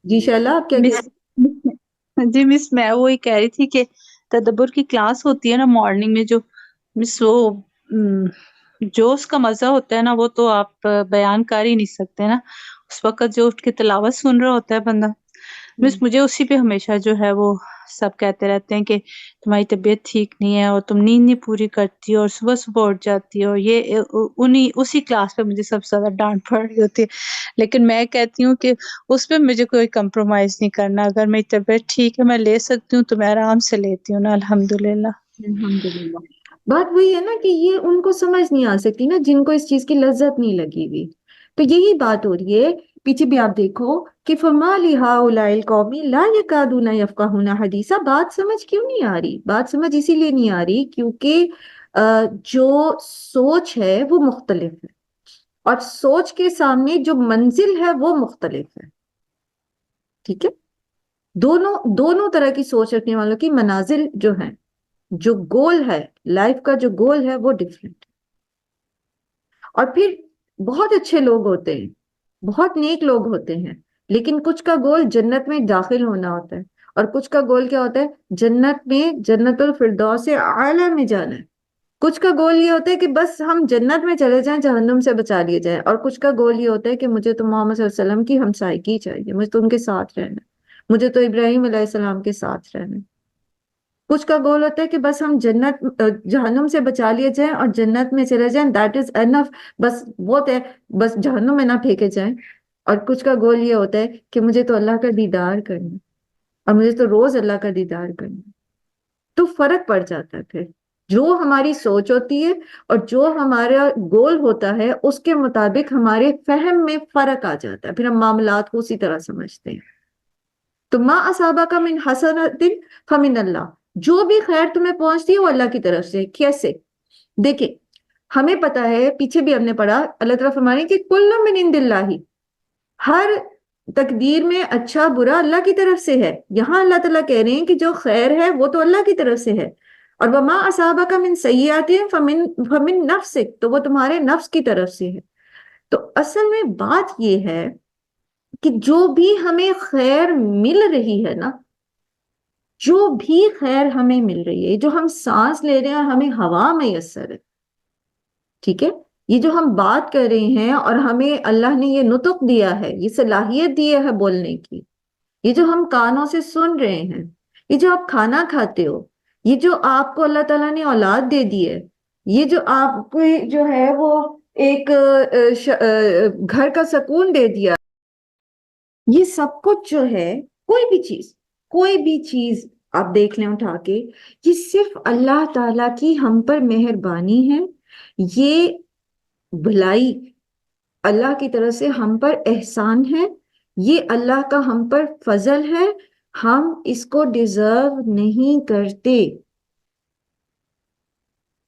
جی شیلا، آپ کیا مس جی مس، میں وہی کہہ رہی تھی کہ تدبر کی کلاس ہوتی ہے نا مارننگ میں، جو مس وہ جو اس کا مزہ ہوتا ہے نا وہ تو آپ بیان کر ہی نہیں سکتے نا. اس وقت جو اٹھ کے تلاوت سن رہا ہوتا ہے بندہ، مس مجھے اسی پہ ہمیشہ جو ہے وہ سب کہتے رہتے ہیں کہ تمہاری طبیعت ٹھیک نہیں ہے اور تم نیند نہیں پوری کرتی اور صبح صبح اٹھ جاتی ہو. یہ اسی کلاس پہ مجھے سب سے زیادہ ڈانٹ پڑ رہی ہوتی ہے. لیکن میں کہتی ہوں کہ اس پہ مجھے کوئی کمپرومائز نہیں کرنا. اگر میری طبیعت ٹھیک ہے میں لے سکتی ہوں تو میں آرام سے لیتی ہوں نا، الحمدللہ. الحمدللہ. بات وہی ہے نا کہ یہ ان کو سمجھ نہیں آ سکتی نا جن کو اس چیز کی لذت نہیں لگی ہوئی. تو یہی بات ہو رہی ہے. پیچھے بھی آپ دیکھو کہ فما لہؤلاء القوم لا یکادون یفقہون حدیثا. بات سمجھ کیوں نہیں آ رہی؟ بات سمجھ اسی لیے نہیں آ رہی کیونکہ جو سوچ ہے وہ مختلف ہے، اور سوچ کے سامنے جو منزل ہے وہ مختلف ہے. ٹھیک ہے، دونوں طرح کی سوچ رکھنے والوں کی منازل جو ہیں، جو گول ہے لائف کا، جو گول ہے وہ ڈیفرنٹ. اور پھر بہت اچھے لوگ ہوتے ہیں، بہت نیک لوگ ہوتے ہیں، لیکن کچھ کا گول جنت میں داخل ہونا ہوتا ہے، اور کچھ کا گول کیا ہوتا ہے؟ جنت میں، جنت الفردوس اعلیٰ میں جانا ہے. کچھ کا گول یہ ہوتا ہے کہ بس ہم جنت میں چلے جائیں، جہنم سے بچا لیے جائیں. اور کچھ کا گول یہ ہوتا ہے کہ مجھے تو محمد صلی اللہ علیہ وسلم کی ہمسائیگی چاہیے، مجھے تو ان کے ساتھ رہنا ہے، مجھے تو ابراہیم علیہ السلام کے ساتھ رہنا ہے. کچھ کا گول ہوتا ہے کہ بس ہم جہنم سے بچا لیے جائیں اور جنت میں چلے جائیں، دیٹ از انف، بس بہت ہے، بس جہنم میں نہ پھینکے جائیں. اور کچھ کا گول یہ ہوتا ہے کہ مجھے تو اللہ کا دیدار کرنا، اور مجھے تو روز اللہ کا دیدار کرنا. تو فرق پڑ جاتا ہے. پھر جو ہماری سوچ ہوتی ہے اور جو ہمارا گول ہوتا ہے اس کے مطابق ہمارے فہم میں فرق آ جاتا ہے، پھر ہم معاملات کو اسی طرح سمجھتے ہیں. تو ما اصابک من حسنۃ فمن اللہ، جو بھی خیر تمہیں پہنچتی ہے وہ اللہ کی طرف سے. کیسے؟ دیکھیں، ہمیں پتا ہے، پیچھے بھی ہم نے پڑھا، اللہ تعالیٰ فرمانے کہ کل من عند اللہ، ہر تقدیر میں اچھا برا اللہ کی طرف سے ہے. یہاں اللہ تعالیٰ کہہ رہے ہیں کہ جو خیر ہے وہ تو اللہ کی طرف سے ہے. اور وما اصابک من سیئات فمن نفسک، تو وہ تمہارے نفس کی طرف سے ہے. تو اصل میں بات یہ ہے کہ جو بھی ہمیں خیر مل رہی ہے نا، جو بھی خیر ہمیں مل رہی ہے، جو ہم سانس لے رہے ہیں، ہمیں ہوا میسر ہے، ٹھیک ہے، یہ جو ہم بات کر رہے ہیں اور ہمیں اللہ نے یہ نطق دیا ہے، یہ صلاحیت دی ہے بولنے کی، یہ جو ہم کانوں سے سن رہے ہیں، یہ جو آپ کھانا کھاتے ہو، یہ جو آپ کو اللہ تعالیٰ نے اولاد دے دی ہے، یہ جو آپ کو جو ہے وہ ایک گھر کا سکون دے دیا، یہ سب کچھ جو ہے، کوئی بھی چیز آپ دیکھ لیں اٹھا کے، یہ صرف اللہ تعالیٰ کی ہم پر مہربانی ہے، یہ بھلائی اللہ کی طرف سے ہم پر احسان ہے، یہ اللہ کا ہم پر فضل ہے، ہم اس کو ڈیزرو نہیں کرتے۔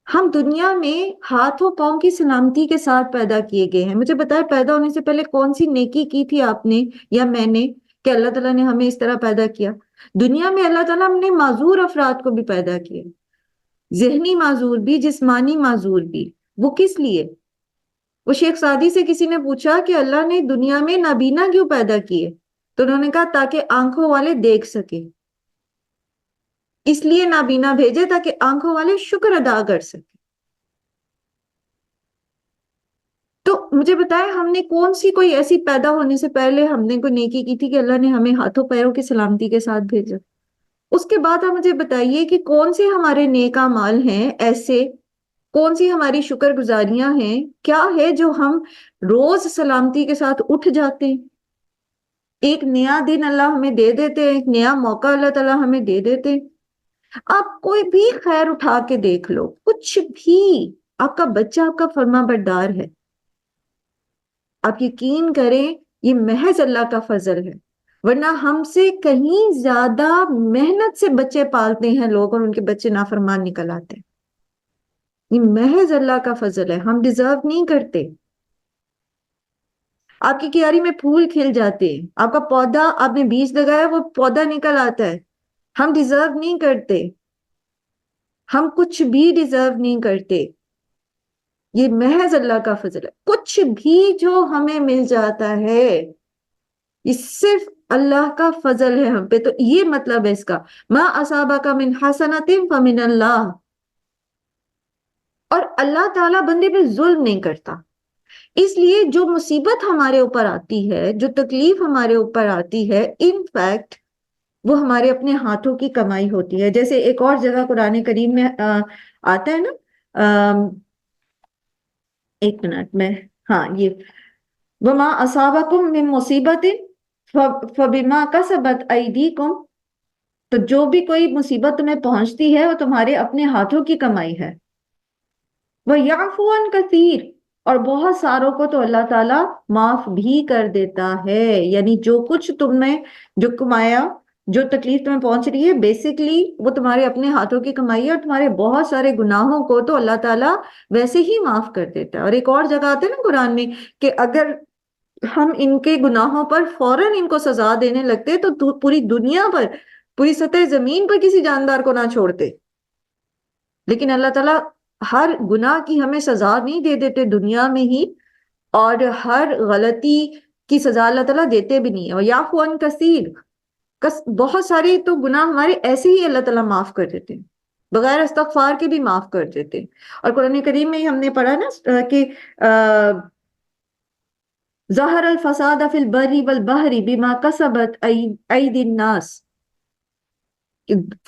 ہم دنیا میں ہاتھوں پاؤں کی سلامتی کے ساتھ پیدا کیے گئے ہیں۔ مجھے بتائے پیدا ہونے سے پہلے کون سی نیکی کی تھی آپ نے یا میں نے کہ اللہ تعالیٰ نے ہمیں اس طرح پیدا کیا؟ دنیا میں اللہ تعالیٰ نے معذور افراد کو بھی پیدا کیا، ذہنی معذور بھی، جسمانی معذور بھی۔ وہ کس لیے؟ وہ شیخ سعدی سے کسی نے پوچھا کہ اللہ نے دنیا میں نابینا کیوں پیدا کیے؟ تو انہوں نے کہا تاکہ آنکھوں والے دیکھ سکیں، اس لیے نابینا بھیجے تاکہ آنکھوں والے شکر ادا کر سکیں۔ تو مجھے بتائیں ہم نے کون سی کوئی ایسی پیدا ہونے سے پہلے ہم نے کوئی نیکی کی تھی کہ اللہ نے ہمیں ہاتھوں پیروں کی سلامتی کے ساتھ بھیجا؟ اس کے بعد آپ مجھے بتائیے کہ کون سے ہمارے نیک اعمال ہیں ایسے، کون سی ہماری شکر گزاریاں ہیں، کیا ہے جو ہم روز سلامتی کے ساتھ اٹھ جاتے ہیں؟ ایک نیا دن اللہ ہمیں دے دیتے ہیں، ایک نیا موقع اللہ تعالیٰ ہمیں دے دیتے ہیں۔ آپ کوئی بھی خیر اٹھا کے دیکھ لو، کچھ بھی، آپ کا بچہ آپ کا فرما بردار ہے، آپ یقین کریں یہ محض اللہ کا فضل ہے، ورنہ ہم سے کہیں زیادہ محنت سے بچے پالتے ہیں لوگ اور ان کے بچے نافرمان نکل آتے ہیں۔ یہ محض اللہ کا فضل ہے، ہم ڈیزرو نہیں کرتے۔ آپ کی کیاری میں پھول کھل جاتے ہیں، آپ کا پودا، آپ نے بیج لگایا وہ پودا نکل آتا ہے، ہم ڈیزرو نہیں کرتے، ہم کچھ بھی ڈیزرو نہیں کرتے، یہ محض اللہ کا فضل ہے۔ کچھ بھی جو ہمیں مل جاتا ہے یہ صرف اللہ کا فضل ہے ہم پہ۔ تو یہ مطلب ہے اس کا، ما اصابک من حسنۃ فمن اللہ، اور اللہ تعالیٰ بندے پہ ظلم نہیں کرتا۔ اس لیے جو مصیبت ہمارے اوپر آتی ہے، جو تکلیف ہمارے اوپر آتی ہے، ان فیکٹ وہ ہمارے اپنے ہاتھوں کی کمائی ہوتی ہے۔ جیسے ایک اور جگہ قرآن کریم میں آتا ہے نا، ایک منٹ میں، ہاں یہ وما اصابکم من مصیبت فبما کسبت ایدیکم، تو جو بھی کوئی مصیبت تمہیں پہنچتی ہے وہ تمہارے اپنے ہاتھوں کی کمائی ہے۔ وَيَعْفُو عَنْ كَثِيرٍ، اور بہت ساروں کو تو اللہ تعالیٰ معاف بھی کر دیتا ہے۔ یعنی جو کچھ تم نے جو کمایا، جو تکلیف تمہیں پہنچ رہی ہے، بیسیکلی وہ تمہارے اپنے ہاتھوں کی کمائی ہے، اور تمہارے بہت سارے گناہوں کو تو اللہ تعالیٰ ویسے ہی معاف کر دیتا ہے۔ اور ایک اور جگہ آتا ہے نا قرآن میں کہ اگر ہم ان کے گناہوں پر فوراً ان کو سزا دینے لگتے تو پوری دنیا پر، پوری سطح زمین پر کسی جاندار کو نہ چھوڑتے، لیکن اللہ تعالیٰ ہر گناہ کی ہمیں سزا نہیں دے دیتے دنیا میں ہی، اور ہر غلطی کی سزا اللہ تعالیٰ دیتے بھی نہیں ہے۔ اور یعفو عن کثیر، بہت سارے تو گناہ ہمارے ایسے ہی اللہ تعالیٰ معاف کر دیتے ہیں، بغیر استغفار کے بھی معاف کر دیتے ہیں۔ اور قرآن کریم میں ہی ہم نے پڑھا نا کہ ظہر الفساد فی البر والبحر بما کسبت ایدی الناس،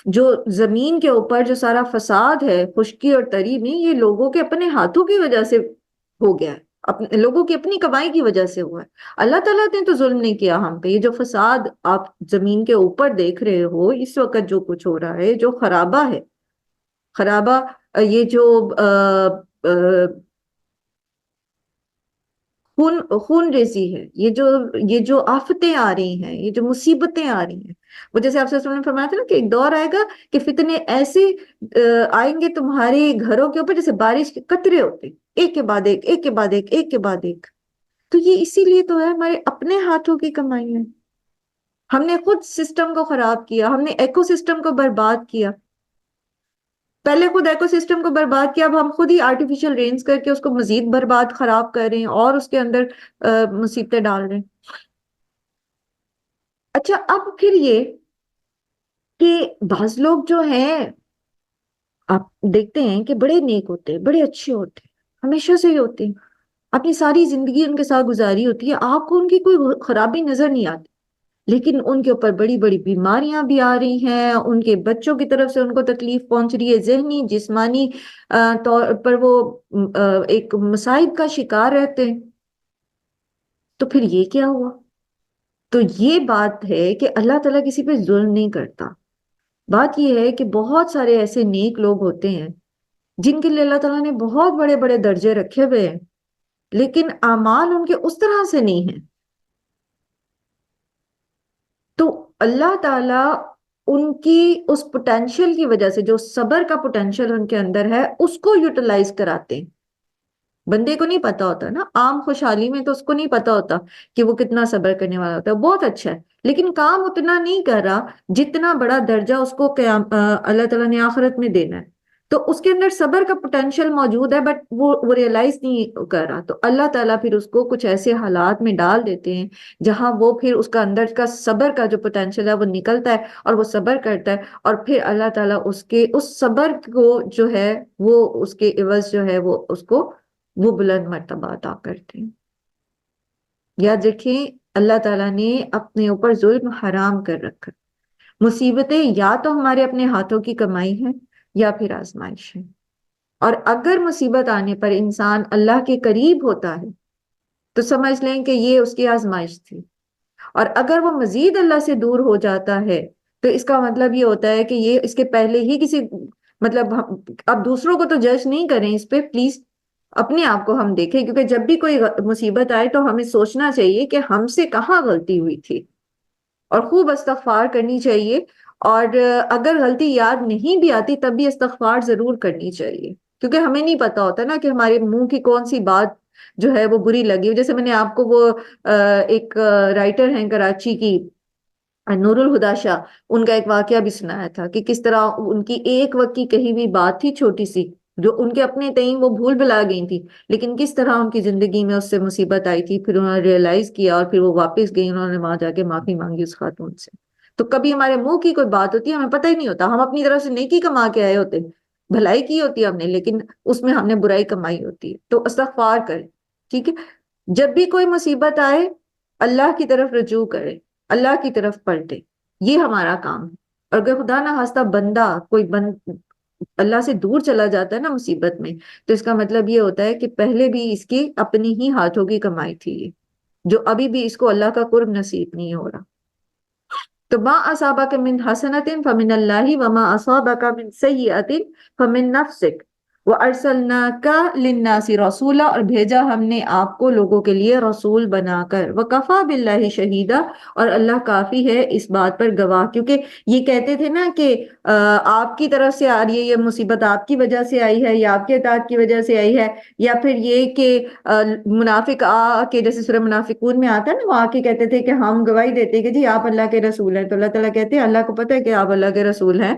جو زمین کے اوپر جو سارا فساد ہے، خشکی اور تری میں، یہ لوگوں کے اپنے ہاتھوں کی وجہ سے ہو گیا ہے، اپنے لوگوں کی اپنی کمائی کی وجہ سے ہوا ہے۔ اللہ تعالیٰ نے تو ظلم نہیں کیا ہم پہ۔ یہ جو فساد آپ زمین کے اوپر دیکھ رہے ہو اس وقت، جو کچھ ہو رہا ہے، جو خرابہ ہے، خرابہ، یہ جو خون ریزی ہے، یہ جو آفتیں آ رہی ہیں، یہ جو مصیبتیں آ رہی ہیں، وہ جیسے آپ صلی اللہ علیہ وسلم نے فرمایا تھا نا کہ ایک دور آئے گا کہ فتنے ایسے آئیں گے تمہارے گھروں کے اوپر جیسے بارش کے قطرے ہوتے، ایک کے بعد ایک، ایک کے بعد ایک، ایک کے بعد ایک۔ تو یہ اسی لیے تو ہے، ہمارے اپنے ہاتھوں کی کمائی ہے۔ ہم نے خود سسٹم کو خراب کیا، ہم نے ایکو سسٹم کو برباد کیا۔ پہلے خود ایکو سسٹم کو برباد کیا، اب ہم خود ہی آرٹیفیشل رینز کر کے اس کو مزید برباد خراب کر رہے ہیں اور اس کے اندر مصیبتیں ڈال رہے ہیں۔ اچھا، اب پھر یہ کہ بعض لوگ جو ہیں آپ دیکھتے ہیں کہ بڑے نیک ہوتے ہیں، بڑے اچھے ہوتے ہیں، ہمیشہ سے ہی ہوتے ہیں، اپنی ساری زندگی ان کے ساتھ گزاری ہوتی ہے، آپ کو ان کی کوئی خرابی نظر نہیں آتی، لیکن ان کے اوپر بڑی بڑی بیماریاں بھی آ رہی ہیں، ان کے بچوں کی طرف سے ان کو تکلیف پہنچ رہی ہے، ذہنی جسمانی طور پر وہ ایک مصائب کا شکار رہتے ہیں. تو پھر یہ کیا ہوا؟ تو یہ بات ہے کہ اللہ تعالیٰ کسی پہ ظلم نہیں کرتا. بات یہ ہے کہ بہت سارے ایسے نیک لوگ ہوتے ہیں جن کے لیے اللہ تعالیٰ نے بہت بڑے بڑے درجے رکھے ہوئے ہیں، لیکن اعمال ان کے اس طرح سے نہیں ہیں. تو اللہ تعالیٰ ان کی اس پوٹینشل کی وجہ سے، جو صبر کا پوٹینشل ان کے اندر ہے، اس کو یوٹیلائز کراتے ہیں. بندے کو نہیں پتا ہوتا نا، عام خوشحالی میں تو اس کو نہیں پتا ہوتا کہ وہ کتنا صبر کرنے والا ہوتا ہے، بہت اچھا ہے لیکن کام اتنا نہیں کر رہا جتنا بڑا درجہ اس کو اللہ تعالیٰ نے آخرت میں دینا ہے. تو اس کے اندر صبر کا پوٹینشل موجود ہے، بٹ وہ ریئلائز نہیں کر رہا، تو اللہ تعالیٰ پھر اس کو کچھ ایسے حالات میں ڈال دیتے ہیں جہاں وہ پھر اس کا اندر کا صبر کا جو پوٹینشل ہے وہ نکلتا ہے اور وہ صبر کرتا ہے، اور پھر اللہ تعالیٰ اس صبر کو جو ہے وہ اس کے عوض جو ہے وہ بلند مرتبہ عطا کرتے ہیں. یاد رکھیں اللہ تعالیٰ نے اپنے اوپر ظلم حرام کر رکھا. مصیبتیں یا تو ہمارے اپنے ہاتھوں کی کمائی ہے یا پھر آزمائش ہے، اور اگر مصیبت آنے پر انسان اللہ کے قریب ہوتا ہے تو سمجھ لیں کہ یہ اس کی آزمائش تھی، اور اگر وہ مزید اللہ سے دور ہو جاتا ہے تو اس کا مطلب یہ ہوتا ہے کہ یہ اس کے پہلے ہی کسی مطلب اب دوسروں کو تو جج نہیں کریں اس پہ پلیز، اپنے آپ کو ہم دیکھیں، کیونکہ جب بھی کوئی مصیبت آئے تو ہمیں سوچنا چاہیے کہ ہم سے کہاں غلطی ہوئی تھی اور خوب استغفار کرنی چاہیے. اور اگر غلطی یاد نہیں بھی آتی تب بھی استغفار ضرور کرنی چاہیے، کیونکہ ہمیں نہیں پتا ہوتا نا کہ ہمارے منہ کی کون سی بات جو ہے وہ بری لگی. جیسے میں نے آپ کو وہ ایک رائٹر ہیں کراچی کی نور الہدا شاہ، ان کا ایک واقعہ بھی سنایا تھا کہ کس طرح ان کی ایک وقت کی کہی ہوئی بات تھی چھوٹی سی، جو ان کے اپنے تئیں وہ بھول بھلا گئی تھی، لیکن کس طرح ان کی زندگی میں اس سے مصیبت آئی تھی، پھر انہوں نے ریئلائز کیا اور پھر وہ واپس گئی، انہوں نے وہاں جا کے معافی مانگی اس خاتون سے. تو کبھی ہمارے منہ کی کوئی بات ہوتی ہے ہمیں پتہ ہی نہیں ہوتا، ہم اپنی طرف سے نیکی کما کے آئے ہوتے، بھلائی کی ہوتی ہے ہم نے، لیکن اس میں ہم نے برائی کمائی ہوتی ہے. تو استغفار کریں، ٹھیک ہے؟ جب بھی کوئی مصیبت آئے اللہ کی طرف رجوع کرے، اللہ کی طرف پلٹے، یہ ہمارا کام ہے. اور اگر خدا نہ خواستہ بندہ اللہ سے دور چلا جاتا ہے نا مصیبت میں، تو اس کا مطلب یہ ہوتا ہے کہ پہلے بھی اس کی اپنی ہی ہاتھوں کی کمائی تھی یہ، جو ابھی بھی اس کو اللہ کا قرب نصیب نہیں ہو رہا. تو ما اصابک من حسنۃ فمن اللہ وما اصابک من سیئۃ فمن نفسک وارسلناک للناس رسولا، اور بھیجا ہم نے آپ کو لوگوں کے لیے رسول بنا کر، وکفا باللہ شہیدا، اور اللہ کافی ہے اس بات پر گواہ. کیونکہ یہ کہتے تھے نا کہ آپ کی طرف سے آ رہی ہے یہ مصیبت، آپ کی وجہ سے آئی ہے یا آپ کے اطاعت کی وجہ سے آئی ہے، یا پھر یہ کہ منافق آ کے، جیسے سورہ منافقون میں آتا ہے نا، وہ آ کے کہتے تھے کہ ہم گواہی دیتے ہیں کہ جی آپ اللہ کے رسول ہیں. تو اللہ تعالیٰ کہتے ہیں اللہ کو پتہ ہے کہ آپ اللہ کے رسول ہیں،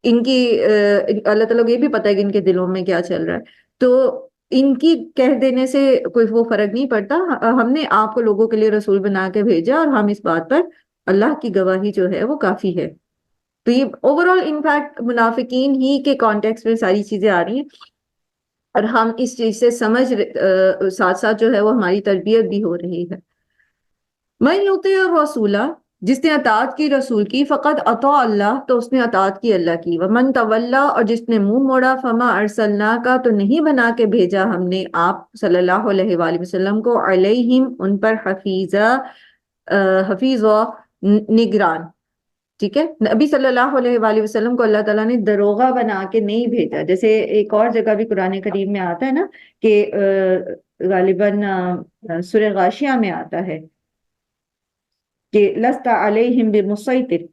ان کی اللہ تعالیٰ کو یہ بھی پتہ ہے کہ ان کے دلوں میں کیا چل رہا ہے. تو ان کی کہہ دینے سے کوئی وہ فرق نہیں پڑتا، ہم نے آپ کو لوگوں کے لیے رسول بنا کے بھیجا، اور ہم اس بات پر اللہ کی گواہی جو ہے وہ کافی ہے. تو یہ اوورآل انفیکٹ منافقین ہی کے کانٹیکس میں ساری چیزیں آ رہی ہیں، اور ہم اس چیز سے سمجھ ساتھ ساتھ جو ہے وہ ہماری تربیت بھی ہو رہی ہے. من یطیع الرسول، جس نے اطاعت کی رسول کی، فقط اطاع اللہ، تو اس نے اطاعت کی اللہ کی. ومن تولا، اور جس نے منہ موڑا، فما ارسلناک، تو نہیں بنا کے بھیجا ہم نے آپ صلی اللہ علیہ وآلہ وسلم کو، علیہم، ان پر، حفیظ و نگران. ٹھیک ہے، نبی صلی اللہ علیہ وآلہ وسلم کو اللہ تعالیٰ نے دروغہ بنا کے نہیں بھیجا. جیسے ایک اور جگہ بھی قرآن کریم میں آتا ہے نا کہ غالباً سورہ غاشیہ میں آتا ہے کہ لست علیہم بمسیطر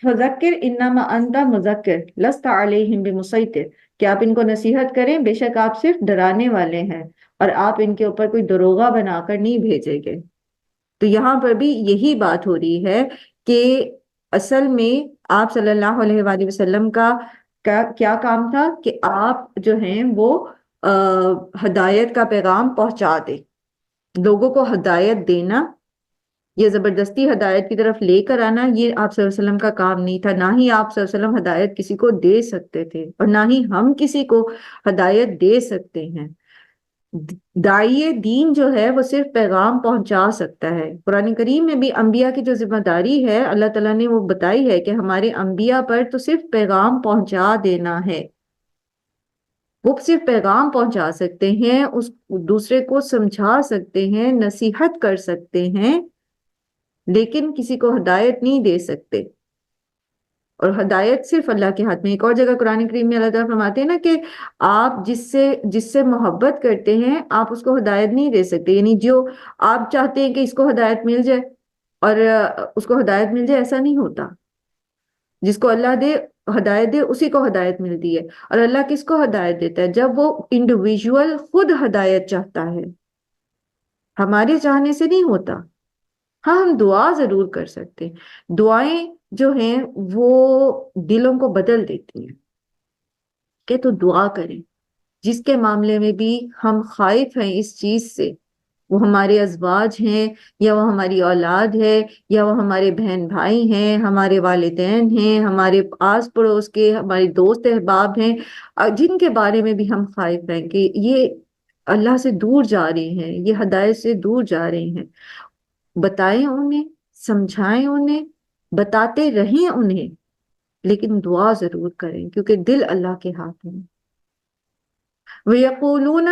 فذکر انما انت مذکر لست علیہم بمسیطر، کہ آپ ان کو نصیحت کریں، بے شک آپ صرف ڈرانے والے ہیں، اور آپ ان کے اوپر کوئی دروغہ بنا کر نہیں بھیجے گئے. تو یہاں پر بھی یہی بات ہو رہی ہے کہ اصل میں آپ صلی اللہ علیہ وآلہ وسلم کا کیا کام تھا کہ آپ جو ہیں وہ ہدایت کا پیغام پہنچا دیں، لوگوں کو ہدایت دینا، یہ زبردستی ہدایت کی طرف لے کر آنا، یہ آپ صلی اللہ علیہ وسلم کا کام نہیں تھا. نہ ہی آپ صلی اللہ علیہ وسلم ہدایت کسی کو دے سکتے تھے، اور نہ ہی ہم کسی کو ہدایت دے سکتے ہیں. داعیے دین جو ہے وہ صرف پیغام پہنچا سکتا ہے. قرآن کریم میں بھی انبیاء کی جو ذمہ داری ہے اللہ تعالیٰ نے وہ بتائی ہے کہ ہمارے انبیاء پر تو صرف پیغام پہنچا دینا ہے. وہ صرف پیغام پہنچا سکتے ہیں، اس دوسرے کو سمجھا سکتے ہیں، نصیحت کر سکتے ہیں، لیکن کسی کو ہدایت نہیں دے سکتے. اور ہدایت صرف اللہ کے ہاتھ میں. ایک اور جگہ قرآن کریم میں اللہ تعالیٰ فرماتے ہیں نا کہ آپ جس سے محبت کرتے ہیں آپ اس کو ہدایت نہیں دے سکتے. یعنی جو آپ چاہتے ہیں کہ اس کو ہدایت مل جائے اور اس کو ہدایت مل جائے، ایسا نہیں ہوتا. جس کو اللہ دے ہدایت دے اسی کو ہدایت ملتی ہے. اور اللہ کس کو ہدایت دیتا ہے؟ جب وہ انڈیویجول خود ہدایت چاہتا ہے، ہمارے چاہنے سے نہیں ہوتا. ہاں ہم دعا ضرور کر سکتے ہیں. دعائیں جو ہیں وہ دلوں کو بدل دیتی ہیں کہ تو دعا کریں. جس کے معاملے میں بھی ہم خائف ہیں اس چیز سے، وہ ہمارے ازواج ہیں یا وہ ہماری اولاد ہے یا وہ ہمارے بہن بھائی ہیں، ہمارے والدین ہیں، ہمارے آس پڑوس کے ہمارے دوست احباب ہیں، جن کے بارے میں بھی ہم خائف ہیں کہ یہ اللہ سے دور جا رہے ہیں، یہ ہدایت سے دور جا رہے ہیں، بتائیں انہیں، سمجھائیں انہیں، بتاتے رہیں انہیں، لیکن دعا ضرور کریں کیونکہ دل اللہ کے ہاتھ میں. وَيَقُولُونَ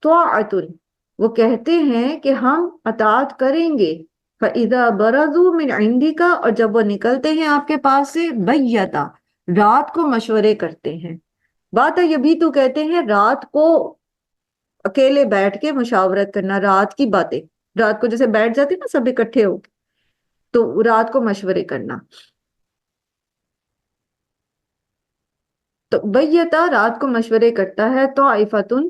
طَاعَةٌ، وہ کہتے ہیں کہ ہم اطاعت کریں گے. فَإِذَا بَرَزُوا مِنْ عِنْدِكَ، اور جب وہ نکلتے ہیں آپ کے پاس سے، بَيَّتَ، رات کو مشورے کرتے ہیں. بات ہے یہ بھی تو کہتے ہیں رات کو اکیلے بیٹھ کے مشاورت کرنا، رات کی باتیں، رات کو جیسے بیٹھ جاتے ہیں نا سب اکٹھے ہو کے، تو رات کو مشورے کرنا. تو بیتا رات کو مشورے کرتا ہے. طائفتن،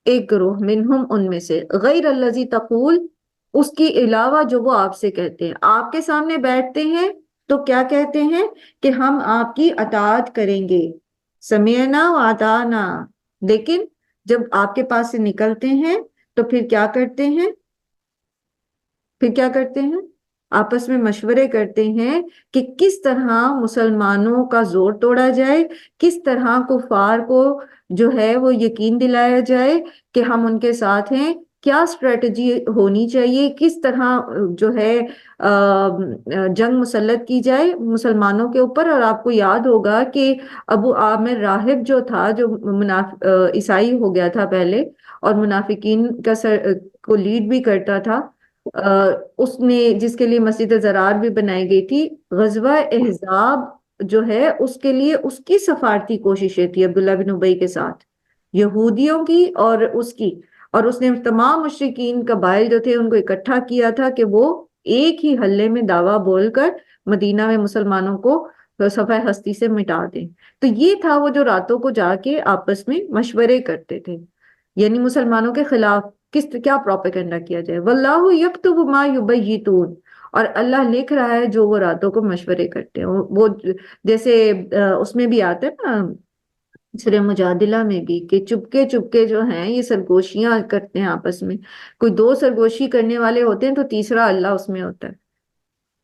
ایک گروہ، منہم ان میں سے، غیر الذی تقول، اس کی علاوہ جو وہ آپ سے کہتے ہیں. آپ کے سامنے بیٹھتے ہیں تو کیا کہتے ہیں کہ ہم آپ کی اطاعت کریں گے، سمعنا و اطعنا، لیکن جب آپ کے پاس سے نکلتے ہیں تو پھر کیا کرتے ہیں؟ آپس میں مشورے کرتے ہیں کہ کس طرح مسلمانوں کا زور توڑا جائے، کس طرح کفار کو جو ہے وہ یقین دلایا جائے کہ ہم ان کے ساتھ ہیں، کیا اسٹریٹجی ہونی چاہیے، کس طرح جو ہے جنگ مسلط کی جائے مسلمانوں کے اوپر. اور آپ کو یاد ہوگا کہ ابو عامر راہب جو تھا، جو عیسائی ہو گیا تھا پہلے اور منافقین کا کو لیڈ بھی کرتا تھا، اس نے، جس کے لیے مسجد زرار بھی بنائی گئی تھی، غزوہ احزاب جو ہے اس کے لیے اس کی سفارتی کوششیں تھی عبداللہ بن ابی کے ساتھ، یہودیوں کی اور اس کی. اور اس نے تمام مشرکین قبائل جو تھے ان کو اکٹھا کیا تھا کہ وہ ایک ہی حلے میں دعویٰ بول کر مدینہ میں مسلمانوں کو صفحہ ہستی سے مٹا دیں. تو یہ تھا وہ جو راتوں کو جا کے آپس میں مشورے کرتے تھے، یعنی مسلمانوں کے خلاف کیا پروپیگنڈا کیا جائے. واللہ یکتب ما یبیتون، اور اللہ لکھ رہا ہے جو وہ راتوں کو مشورے کرتے ہیں. وہ جیسے اس میں بھی آتا ہے نا سورہ مجادلہ میں بھی کہ چپکے چپکے جو ہیں یہ سرگوشیاں کرتے ہیں آپس میں. کوئی دو سرگوشی کرنے والے ہوتے ہیں تو تیسرا اللہ اس میں ہوتا ہے.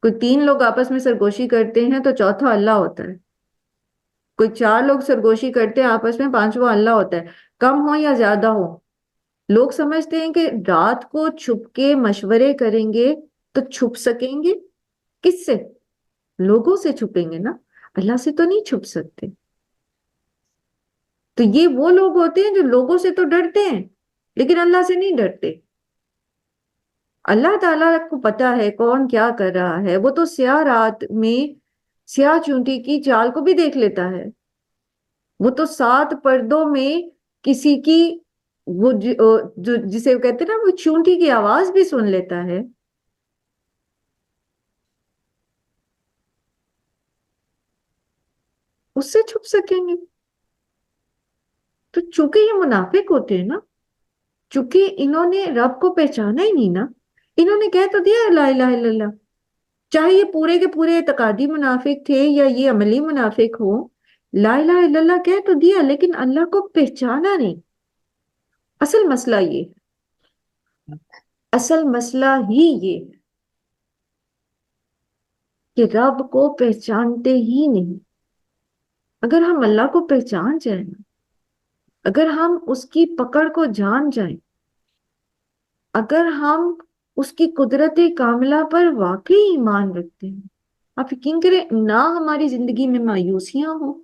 کوئی تین لوگ آپس میں سرگوشی کرتے ہیں تو چوتھا اللہ ہوتا ہے. کوئی چار لوگ سرگوشی کرتے ہیں آپس میں، پانچواں اللہ ہوتا ہے. کم ہو یا زیادہ ہو، لوگ سمجھتے ہیں کہ رات کو چھپ کے مشورے کریں گے تو چھپ سکیں گے. کس سے؟ لوگوں سے چھپیں گے نا، اللہ سے تو نہیں چھپ سکتے. تو یہ وہ لوگ ہوتے ہیں جو لوگوں سے تو ڈرتے ہیں لیکن اللہ سے نہیں ڈرتے. اللہ تعالیٰ کو پتا ہے کون کیا کر رہا ہے. وہ تو سیاہ رات میں سیاہ چونٹی کی چال کو بھی دیکھ لیتا ہے. وہ تو 7 پردوں میں کسی کی وہ جسے کہتے ہیں نا وہ چونٹی کی آواز بھی سن لیتا ہے. اس سے چھپ سکیں گے؟ تو چونکہ یہ منافق ہوتے ہیں نا، چونکہ انہوں نے رب کو پہچانا ہی نہیں نا، انہوں نے کہہ تو دیا لا الہ الا اللہ، چاہے یہ پورے کے پورے اعتقادی منافق تھے یا یہ عملی منافق ہو، لا الہ الا اللہ کہہ تو دیا لیکن اللہ کو پہچانا نہیں. اصل مسئلہ یہ ہے، اصل مسئلہ ہی یہ ہے کہ رب کو پہچانتے ہی نہیں. اگر ہم اللہ کو پہچان جائیں نا اگر ہم اس کی پکڑ کو جان جائیں، اگر ہم اس کی قدرت کاملہ پر واقعی ایمان رکھتے ہیں، آپ یقین کریں نہ ہماری زندگی میں مایوسیاں ہوں،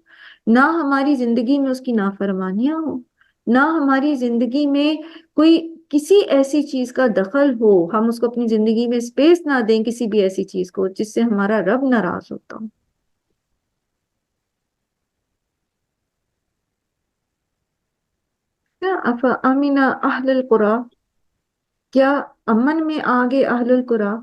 نہ ہماری زندگی میں اس کی نافرمانیاں ہوں، نہ ہماری زندگی میں کوئی کسی ایسی چیز کا دخل ہو، ہم اس کو اپنی زندگی میں اسپیس نہ دیں کسی بھی ایسی چیز کو جس سے ہمارا رب ناراض ہوتا ہو۔ کیا افامن اہل القری، کیا امن میں آگے اہل القری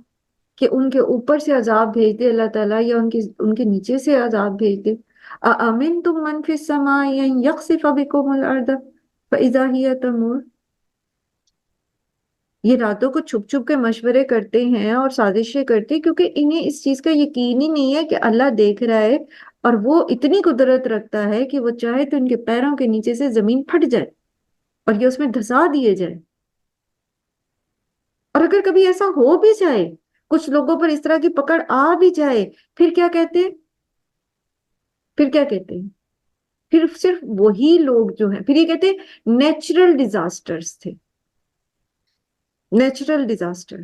کہ ان کے اوپر سے عذاب بھیج دے اللہ تعالیٰ یا ان کے نیچے سے عذاب بھیج دے؟ اَأَمِنْتُم مَنْ فِي السَّمَاءِ أَن يَخْسِفَ بِكُمُ الْأَرْضَ فَإِذَا هِيَ تَمُورُ، یہ راتوں کو چھپ چھپ کے مشورے کرتے ہیں اور سازشیں کرتے ہیں کیونکہ انہیں اس چیز کا یقین ہی نہیں ہے کہ اللہ دیکھ رہا ہے، اور وہ اتنی قدرت رکھتا ہے کہ وہ چاہے تو ان کے پیروں کے نیچے سے زمین پھٹ جائے اور یہ اس میں دھسا دیے جائے۔ اور اگر کبھی ایسا ہو بھی جائے، کچھ لوگوں پر اس طرح کی پکڑ آ بھی جائے، پھر کیا کہتے ہیں؟ پھر کیا کہتے ہیں؟ پھر صرف وہی لوگ جو ہیں، پھر یہ کہتے ہیں نیچرل ڈیزاسٹرز تھے، نیچرل ڈیزاسٹر۔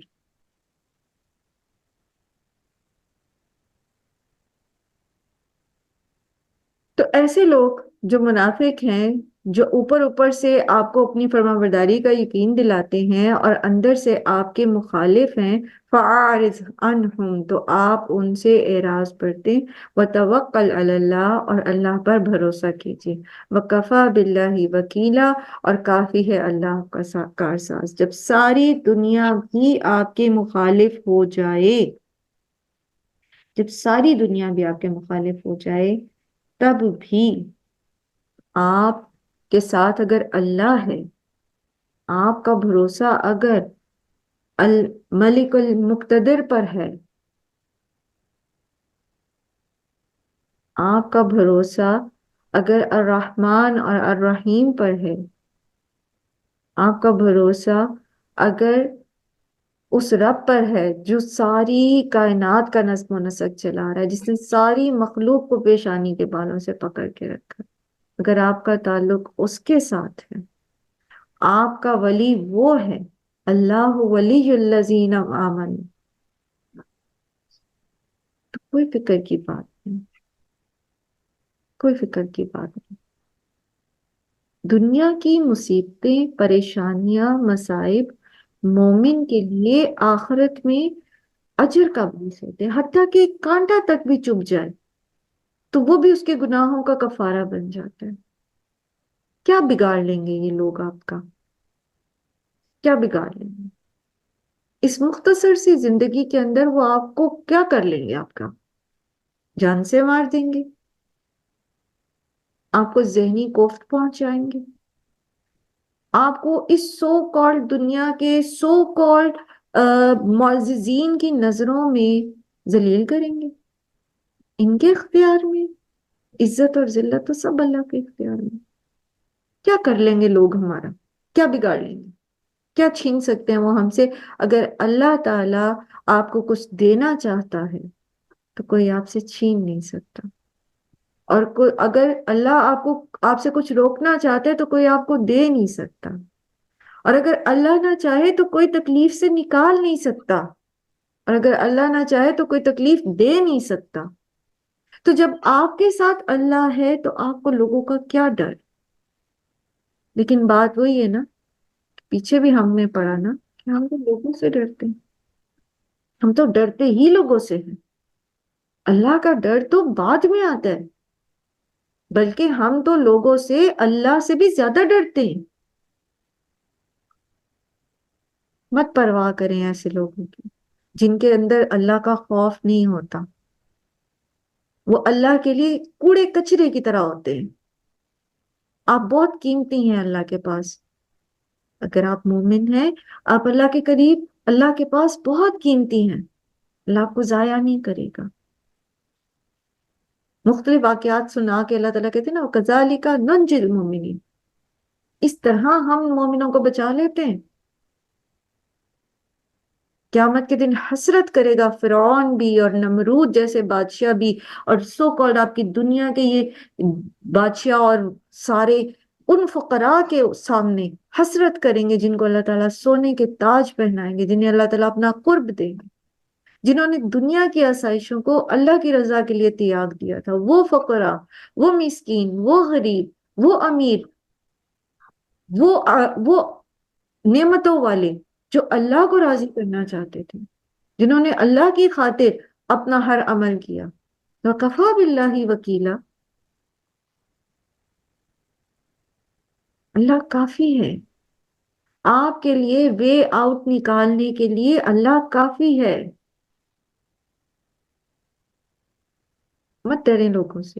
تو ایسے لوگ جو منافق ہیں، جو اوپر اوپر سے آپ کو اپنی فرمانبرداری کا یقین دلاتے ہیں اور اندر سے آپ کے مخالف ہیں، فَأَعْرِضْ عَنْهُمْ، تو آپ ان سے اعراض برتیں، وَتَوَکَّلْ عَلَى اللَّهِ، اور اللہ پر بھروسہ کیجیے، وَكَفَى بِاللَّهِ وَكِیلًا، اور کافی ہے اللہ کا کارساز۔ جب ساری دنیا بھی آپ کے مخالف ہو جائے، جب ساری دنیا بھی آپ کے مخالف ہو جائے، تب بھی آپ کے ساتھ اگر اللہ ہے، آپ کا بھروسہ اگر الملک المقتدر پر ہے، آپ کا بھروسہ اگر الرحمن اور الرحیم پر ہے، آپ کا بھروسہ اگر اس رب پر ہے جو ساری کائنات کا نظم و نسق چلا رہا ہے، جس نے ساری مخلوق کو پیشانی کے بالوں سے پکڑ کے رکھا، اگر آپ کا تعلق اس کے ساتھ ہے، آپ کا ولی وہ ہے، اللہ ولی الذین آمنوا، تو کوئی فکر کی بات نہیں، کوئی فکر کی بات نہیں۔ دنیا کی مصیبتیں، پریشانیاں، مصائب مومن کے لیے آخرت میں اجر کا باعث ہوتے ہیں، حتیٰ کہ ایک کانٹا تک بھی چبھ جائے تو وہ بھی اس کے گناہوں کا کفارہ بن جاتا ہے۔ کیا بگاڑ لیں گے یہ لوگ آپ کا؟ کیا بگاڑ لیں گے اس مختصر سی زندگی کے اندر؟ وہ آپ کو کیا کر لیں گے؟ آپ کا جان سے مار دیں گے، آپ کو ذہنی کوفت پہنچائیں گے، آپ کو اس سو کالڈ دنیا کے سو کالڈ معززین کی نظروں میں ذلیل کریں گے۔ ان کے اختیار میں عزت اور ذلت تو سب اللہ کے اختیار میں۔ کیا کر لیں گے لوگ ہمارا؟ کیا بگاڑ لیں گے؟ کیا چھین سکتے ہیں وہ ہم سے؟ اگر اللہ تعالیٰ آپ کو کچھ دینا چاہتا ہے تو کوئی آپ سے چھین نہیں سکتا، اور اگر اللہ آپ سے کچھ روکنا چاہتے تو کوئی آپ کو دے نہیں سکتا، اور اگر اللہ نہ چاہے تو کوئی تکلیف سے نکال نہیں سکتا، اور اگر اللہ نہ چاہے تو کوئی تکلیف دے نہیں سکتا۔ تو جب آپ کے ساتھ اللہ ہے تو آپ کو لوگوں کا کیا ڈر؟ لیکن بات وہی ہے نا، پیچھے بھی ہم نے پڑھا نا کہ ہم تو لوگوں سے ڈرتے ہیں، ہم تو ڈرتے ہی لوگوں سے ہیں، اللہ کا ڈر تو بعد میں آتا ہے، بلکہ ہم تو لوگوں سے اللہ سے بھی زیادہ ڈرتے ہیں۔ مت پرواہ کریں ایسے لوگوں کی جن کے اندر اللہ کا خوف نہیں ہوتا، وہ اللہ کے لیے کوڑے کچرے کی طرح ہوتے ہیں۔ آپ بہت قیمتی ہیں اللہ کے پاس، اگر آپ مومن ہیں، آپ اللہ کے قریب، اللہ کے پاس بہت قیمتی ہیں، اللہ آپ کو ضائع نہیں کرے گا۔ مختلف واقعات سنا کے اللہ تعالیٰ کہتے ہیں نا وَكَذَلِكَ نُنْجِي الْمُؤْمِنِينَ، اس طرح ہم مومنوں کو بچا لیتے ہیں۔ قیامت کے دن حسرت کرے گا فرعون بھی اور نمرود جیسے بادشاہ بھی، اور سو کالڈ آپ کی دنیا کے یہ بادشاہ اور سارے ان فقراء کے سامنے حسرت کریں گے جن کو اللہ تعالیٰ سونے کے تاج پہنائیں گے، جنہیں اللہ تعالیٰ اپنا قرب دیں گے، جنہوں نے دنیا کی آسائشوں کو اللہ کی رضا کے لیے تیاگ دیا تھا، وہ فقراء، وہ مسکین، وہ غریب، وہ امیر، وہ نعمتوں والے جو اللہ کو راضی کرنا چاہتے تھے، جنہوں نے اللہ کی خاطر اپنا ہر عمل کیا۔ وَكَفَى بِاللَّهِ وَكِيلًا، اللہ کافی ہے آپ کے لیے، وے آؤٹ نکالنے کے لیے اللہ کافی ہے۔ مت ڈریں لوگوں سے،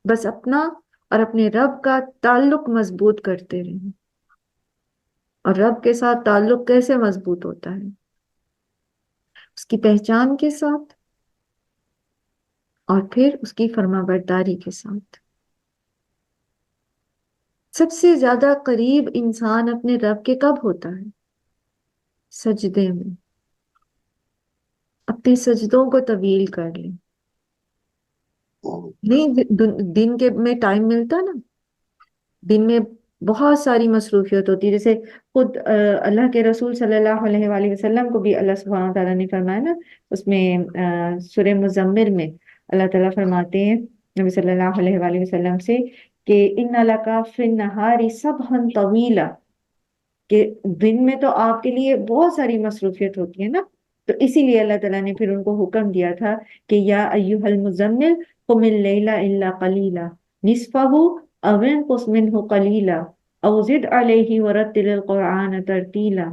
بس اپنا اور اپنے رب کا تعلق مضبوط کرتے رہیں۔ اور رب کے ساتھ تعلق کیسے مضبوط ہوتا ہے؟ اس کی پہچان کے ساتھ، اور پھر اس کی فرما برداری کے ساتھ۔ سب سے زیادہ قریب انسان اپنے رب کے کب ہوتا ہے؟ سجدے میں۔ اپنے سجدوں کو طویل کر لیں۔ نہیں دن کے میں ٹائم ملتا نا، دن میں بہت ساری مصروفیت ہوتی ہے، جیسے خود اللہ کے رسول صلی اللہ علیہ وآلہ وسلم کو بھی اللہ سبحانہ تعالیٰ نے فرمایا نا، اس میں سورہ مزمل میں اللہ تعالیٰ فرماتے ہیں نبی صلی اللہ علیہ وآلہ وسلم سے کہ ان لکا فی النہار سبحا طویلا، کہ دن میں تو آپ کے لیے بہت ساری مصروفیت ہوتی ہے نا، تو اسی لیے اللہ تعالیٰ نے پھر ان کو حکم دیا تھا کہ یا ایہا المزمل قم اللیل الا قلیلا نصفہ او انقص منہ قلیلا او زد علیہ ورتل القرآن ترتیلا۔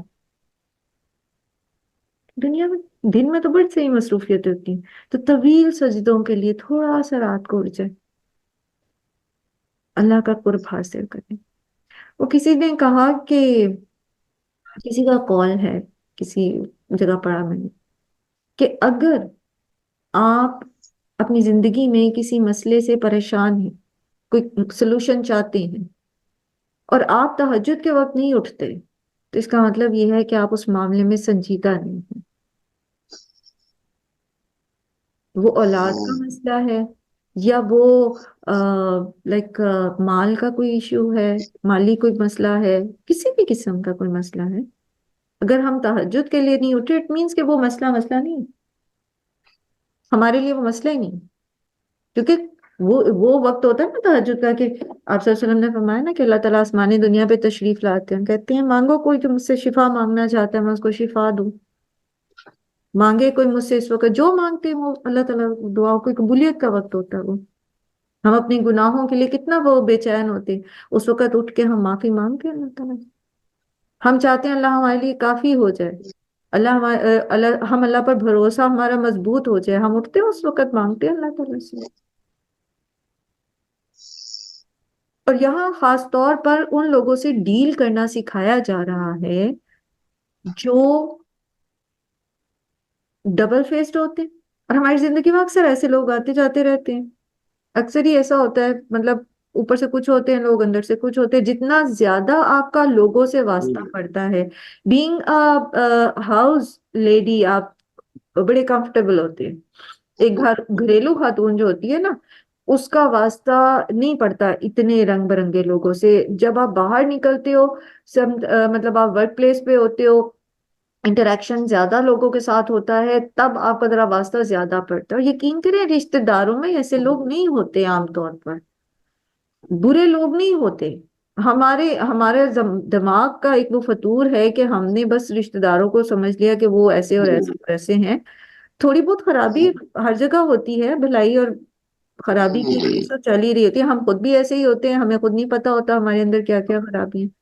دنیا میں دن میں تو بڑی سی مصروفیت ہوتی ہیں، تو طویل سجدوں کے لیے تھوڑا سا رات کو اٹھ جائے، اللہ کا قرب حاصل کریں۔ وہ کسی نے کہا کہ کسی کا قول ہے، کسی جگہ پڑھا میں نے، کہ اگر آپ اپنی زندگی میں کسی مسئلے سے پریشان ہیں، کوئی سلوشن چاہتے ہیں، اور آپ تہجد کے وقت نہیں اٹھتے، تو اس کا مطلب یہ ہے کہ آپ اس معاملے میں سنجیدہ نہیں ہیں۔ وہ اولاد کا مسئلہ ہے، یا وہ لائک مال کا کوئی ایشو ہے، مالی کوئی مسئلہ ہے، کسی بھی قسم کا کوئی مسئلہ ہے، اگر ہم تہجد کے لیے نہیں اٹھے اٹ مینس کہ وہ مسئلہ نہیں ہے، ہمارے لیے وہ مسئلہ ہی نہیں، کیونکہ وہ وقت ہوتا ہے نا تہجد کا، کہ آپ صلی اللہ علیہ وسلم نے فرمایا نا کہ اللہ تعالیٰ آسمانی دنیا پہ تشریف لاتے ہیں، کہتے ہیں مانگو، کوئی جو مجھ سے شفا مانگنا چاہتا ہے میں اس کو شفا دوں، مانگے کوئی مجھ سے اس وقت جو مانگتے ہیں وہ اللہ تعالیٰ، دعاؤں کی قبولیت کا وقت ہوتا ہے وہ۔ ہم اپنے گناہوں کے لیے کتنا وہ بے چین ہوتے ہیں، اس وقت اٹھ کے ہم معافی مانگتے ہیں اللہ تعالیٰ سے۔ ہم چاہتے ہیں اللہ ہمارے لیے کافی ہو جائے، ہم اللہ پر بھروسہ ہمارا مضبوط ہو جائے، ہم اٹھتے ہیں اس وقت مانگتے ہیں اللہ تعالیٰ سے۔ اور یہاں خاص طور پر ان لوگوں سے ڈیل کرنا سکھایا جا رہا ہے جو ڈبل فیسڈ ہوتے ہیں، اور ہماری زندگی میں اکثر ایسے لوگ آتے جاتے رہتے ہیں، اکثر ہی ایسا ہوتا ہے، مطلب اوپر سے کچھ ہوتے ہیں لوگ، اندر سے کچھ ہوتے ہیں۔ جتنا زیادہ آپ کا لوگوں سے واسطہ پڑتا ہے، بینگ ہاؤس لیڈی، آپ بڑے کمفرٹیبل ہوتے ہیں۔ ایک گھریلو خاتون جو ہوتی ہے نا، اس کا واسطہ نہیں پڑتا اتنے رنگ برنگے لوگوں سے۔ جب آپ باہر نکلتے ہو، مطلب آپ ورک پلیس پہ ہوتے ہو، انٹریکشن زیادہ لوگوں کے ساتھ ہوتا ہے، تب آپ کا ذرا واسطہ زیادہ پڑتا ہے۔ اور یقین کریں رشتہ داروں میں ایسے لوگ نہیں ہوتے، عام طور پر برے لوگ نہیں ہوتے۔ ہمارے دماغ کا ایک وہ فطور ہے کہ ہم نے بس رشتہ داروں کو سمجھ لیا کہ وہ ایسے اور ایسے اور ایسے ہیں۔ تھوڑی بہت خرابی ہر جگہ ہوتی ہے، بھلائی اور خرابی کی چیز تو چل ہی رہی ہوتی ہے، ہم خود بھی ایسے ہی ہوتے ہیں، ہمیں خود نہیں پتا ہوتا ہمارے اندر کیا کیا خرابی ہیں۔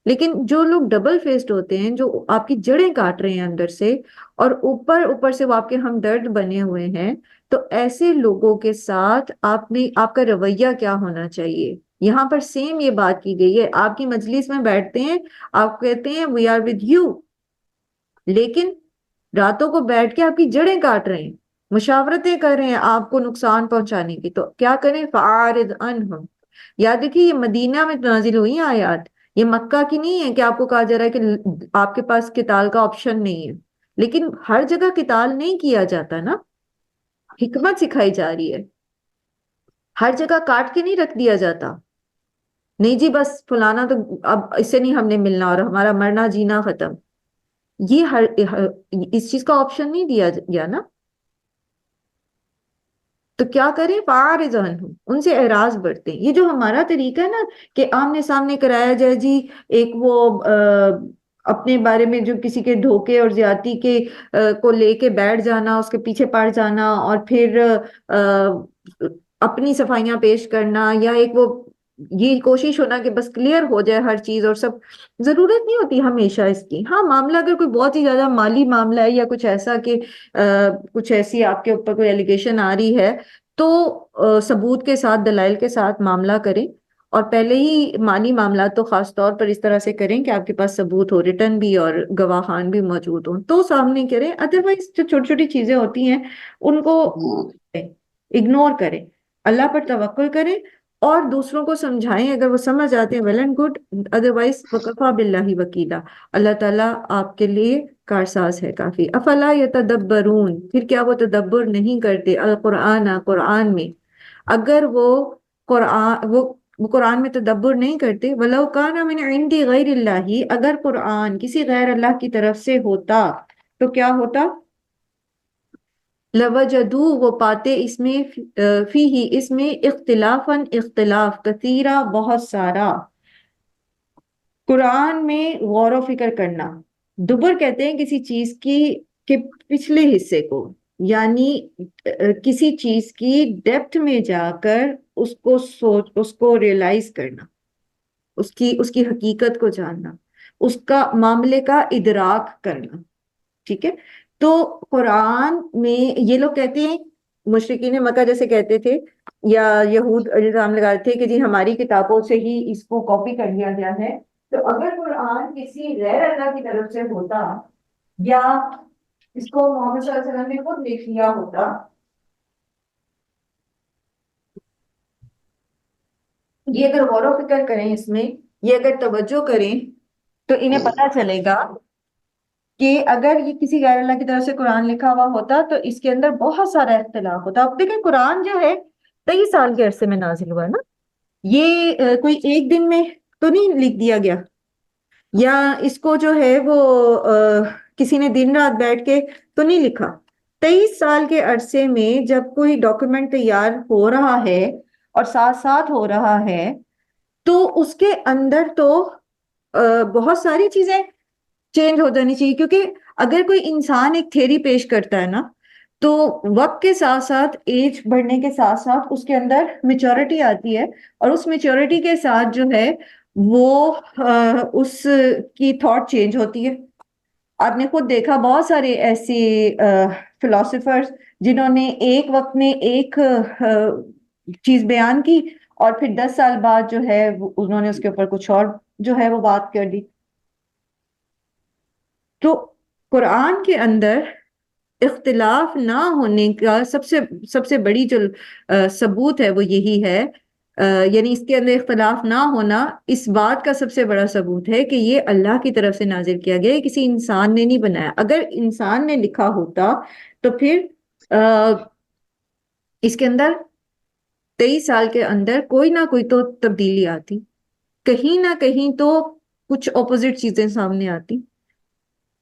لیکن جو لوگ ڈبل فیسڈ ہوتے ہیں، جو آپ کی جڑیں کاٹ رہے ہیں اندر سے، اور اوپر سے وہ آپ کے ہمدرد بنے ہوئے ہیں، تو ایسے لوگوں کے ساتھ آپ کا رویہ کیا ہونا چاہیے؟ یہاں پر سیم یہ بات کی گئی ہے۔ آپ کی مجلس میں بیٹھتے ہیں، آپ کہتے ہیں وی آر ود یو، لیکن راتوں کو بیٹھ کے آپ کی جڑیں کاٹ رہے ہیں، مشاورتیں کر رہے ہیں آپ کو نقصان پہنچانے کی، تو کیا کریں؟ فَأَعْرِضْ عَنْهُمْ۔ یاد رکھیے یہ مدینہ میں نازل ہوئی ہیں آیات، یہ مکہ کی نہیں ہے کہ آپ کو کہا جا رہا ہے کہ آپ کے پاس قتال کا آپشن نہیں ہے۔ لیکن ہر جگہ قتال نہیں کیا جاتا نا، حکمت سکھائی جا رہی ہے، ہر جگہ کاٹ کے نہیں رکھ دیا جاتا۔ نہیں جی بس فلانا تو اب اس سے نہیں ہم نے ملنا اور ہمارا مرنا جینا ختم. یہ اس چیز کا آپشن نہیں دیا گیا نا. تو کیا کریں؟ فارض عنہم، ان سے اعراض برتیں. یہ جو ہمارا طریقہ ہے نا کہ آمنے سامنے کرایا جائے جی، ایک وہ اپنے بارے میں جو کسی کے دھوکے اور زیادتی کے کو لے کے بیٹھ جانا، اس کے پیچھے پڑ جانا، اور پھر اپنی صفائیاں پیش کرنا، یا ایک وہ یہ کوشش ہونا کہ بس کلیئر ہو جائے ہر چیز اور سب. ضرورت نہیں ہوتی ہمیشہ اس کی. ہاں معاملہ اگر کوئی بہت ہی زیادہ مالی معاملہ ہے یا کچھ ایسا کہ کچھ ایسی آپ کے اوپر کوئی ایلیگیشن آ رہی ہے، تو ثبوت کے ساتھ دلائل کے ساتھ معاملہ کریں. اور پہلے ہی مالی معاملات تو خاص طور پر اس طرح سے کریں کہ آپ کے پاس ثبوت ہو، ریٹرن بھی اور گواہان بھی موجود ہوں تو سامنے کریں. ادروائز جو چھوٹی چھوٹی چیزیں ہوتی ہیں ان کو اگنور کریں، اللہ پر توکل کریں اور دوسروں کو سمجھائیں. اگر وہ سمجھ آتے ہیں ویل اینڈ گڈ، ادروائز وکفا باللہ وکیلا، اللہ تعالیٰ آپ کے لیے کارساز ہے کافی. افلا یتدبرون، پھر کیا وہ تدبر نہیں کرتے القرآن، قرآن میں؟ اگر وہ قرآن میں تدبر نہیں کرتے، وَلَوْ كَانَ مِنْ عِنْدِ غَيْرِ اللَّهِ، اگر قرآن کسی غیر اللہ کی طرف سے ہوتا تو کیا ہوتا؟ لَوَجَدُوا، وہ پاتے اس میں فِيهِ، اس میں اختلافاً اختلاف، کثیرہ بہت سارا. قرآن میں غور و فکر کرنا، دبر کہتے ہیں کسی چیز کی کے پچھلے حصے کو، یعنی کسی چیز کی ڈیپتھ میں جا کر اس کو ریئلائز کرنا، اس کی حقیقت کو جاننا، اس کا معاملے کا ادراک کرنا. ٹھیک ہے؟ تو قرآن میں یہ لوگ کہتے ہیں، مشرکین مکہ جیسے کہتے تھے یا یہود الزام لگاتے تھے کہ جی ہماری کتابوں سے ہی اس کو کاپی کر لیا گیا ہے. تو اگر قرآن کسی غیر اللہ کی طرف سے ہوتا یا اس کو محمد صلی اللہ علیہ وسلم نے خود لکھ لیا ہوتا، یہ اگر غور و فکر کریں اس میں، یہ اگر توجہ کریں تو انہیں پتہ چلے گا کہ اگر یہ کسی غیر اللہ کی طرف سے قرآن لکھا ہوا ہوتا تو اس کے اندر بہت سارا اختلاف ہوتا. اب دیکھیں قرآن جو ہے 23 سال کے عرصے میں نازل ہوا ہے نا. یہ کوئی ایک دن میں تو نہیں لکھ دیا گیا، یا اس کو جو ہے وہ کسی نے دن رات بیٹھ کے تو نہیں لکھا. 23 سال کے عرصے میں جب کوئی ڈاکومنٹ تیار ہو رہا ہے اور ساتھ ساتھ ہو رہا ہے تو اس کے اندر تو بہت ساری چیزیں چینج ہو جانی چاہیے. کیونکہ اگر کوئی انسان ایک تھیری پیش کرتا ہے نا تو وقت کے ساتھ ساتھ، ایج بڑھنے کے ساتھ ساتھ اس کے اندر میچورٹی آتی ہے، اور اس میچورٹی کے ساتھ جو ہے وہ اس کی تھاٹ چینج ہوتی ہے. آپ نے خود دیکھا بہت سارے ایسے فلاسفرز جنہوں نے ایک وقت میں ایک چیز بیان کی اور پھر 10 سال بعد جو ہے انہوں نے اس کے اوپر کچھ اور جو ہے وہ بات کر دی. تو قرآن کے اندر اختلاف نہ ہونے کا سب سے بڑی جو ثبوت ہے وہ یہی ہے، یعنی اس کے اندر اختلاف نہ ہونا اس بات کا سب سے بڑا ثبوت ہے کہ یہ اللہ کی طرف سے نازل کیا گیا ہے، کسی انسان نے نہیں بنایا. اگر انسان نے لکھا ہوتا تو پھر اس کے اندر 23 سال کے اندر کوئی نہ کوئی تو تبدیلی آتی، کہیں نہ کہیں تو کچھ اپوزٹ چیزیں سامنے آتی.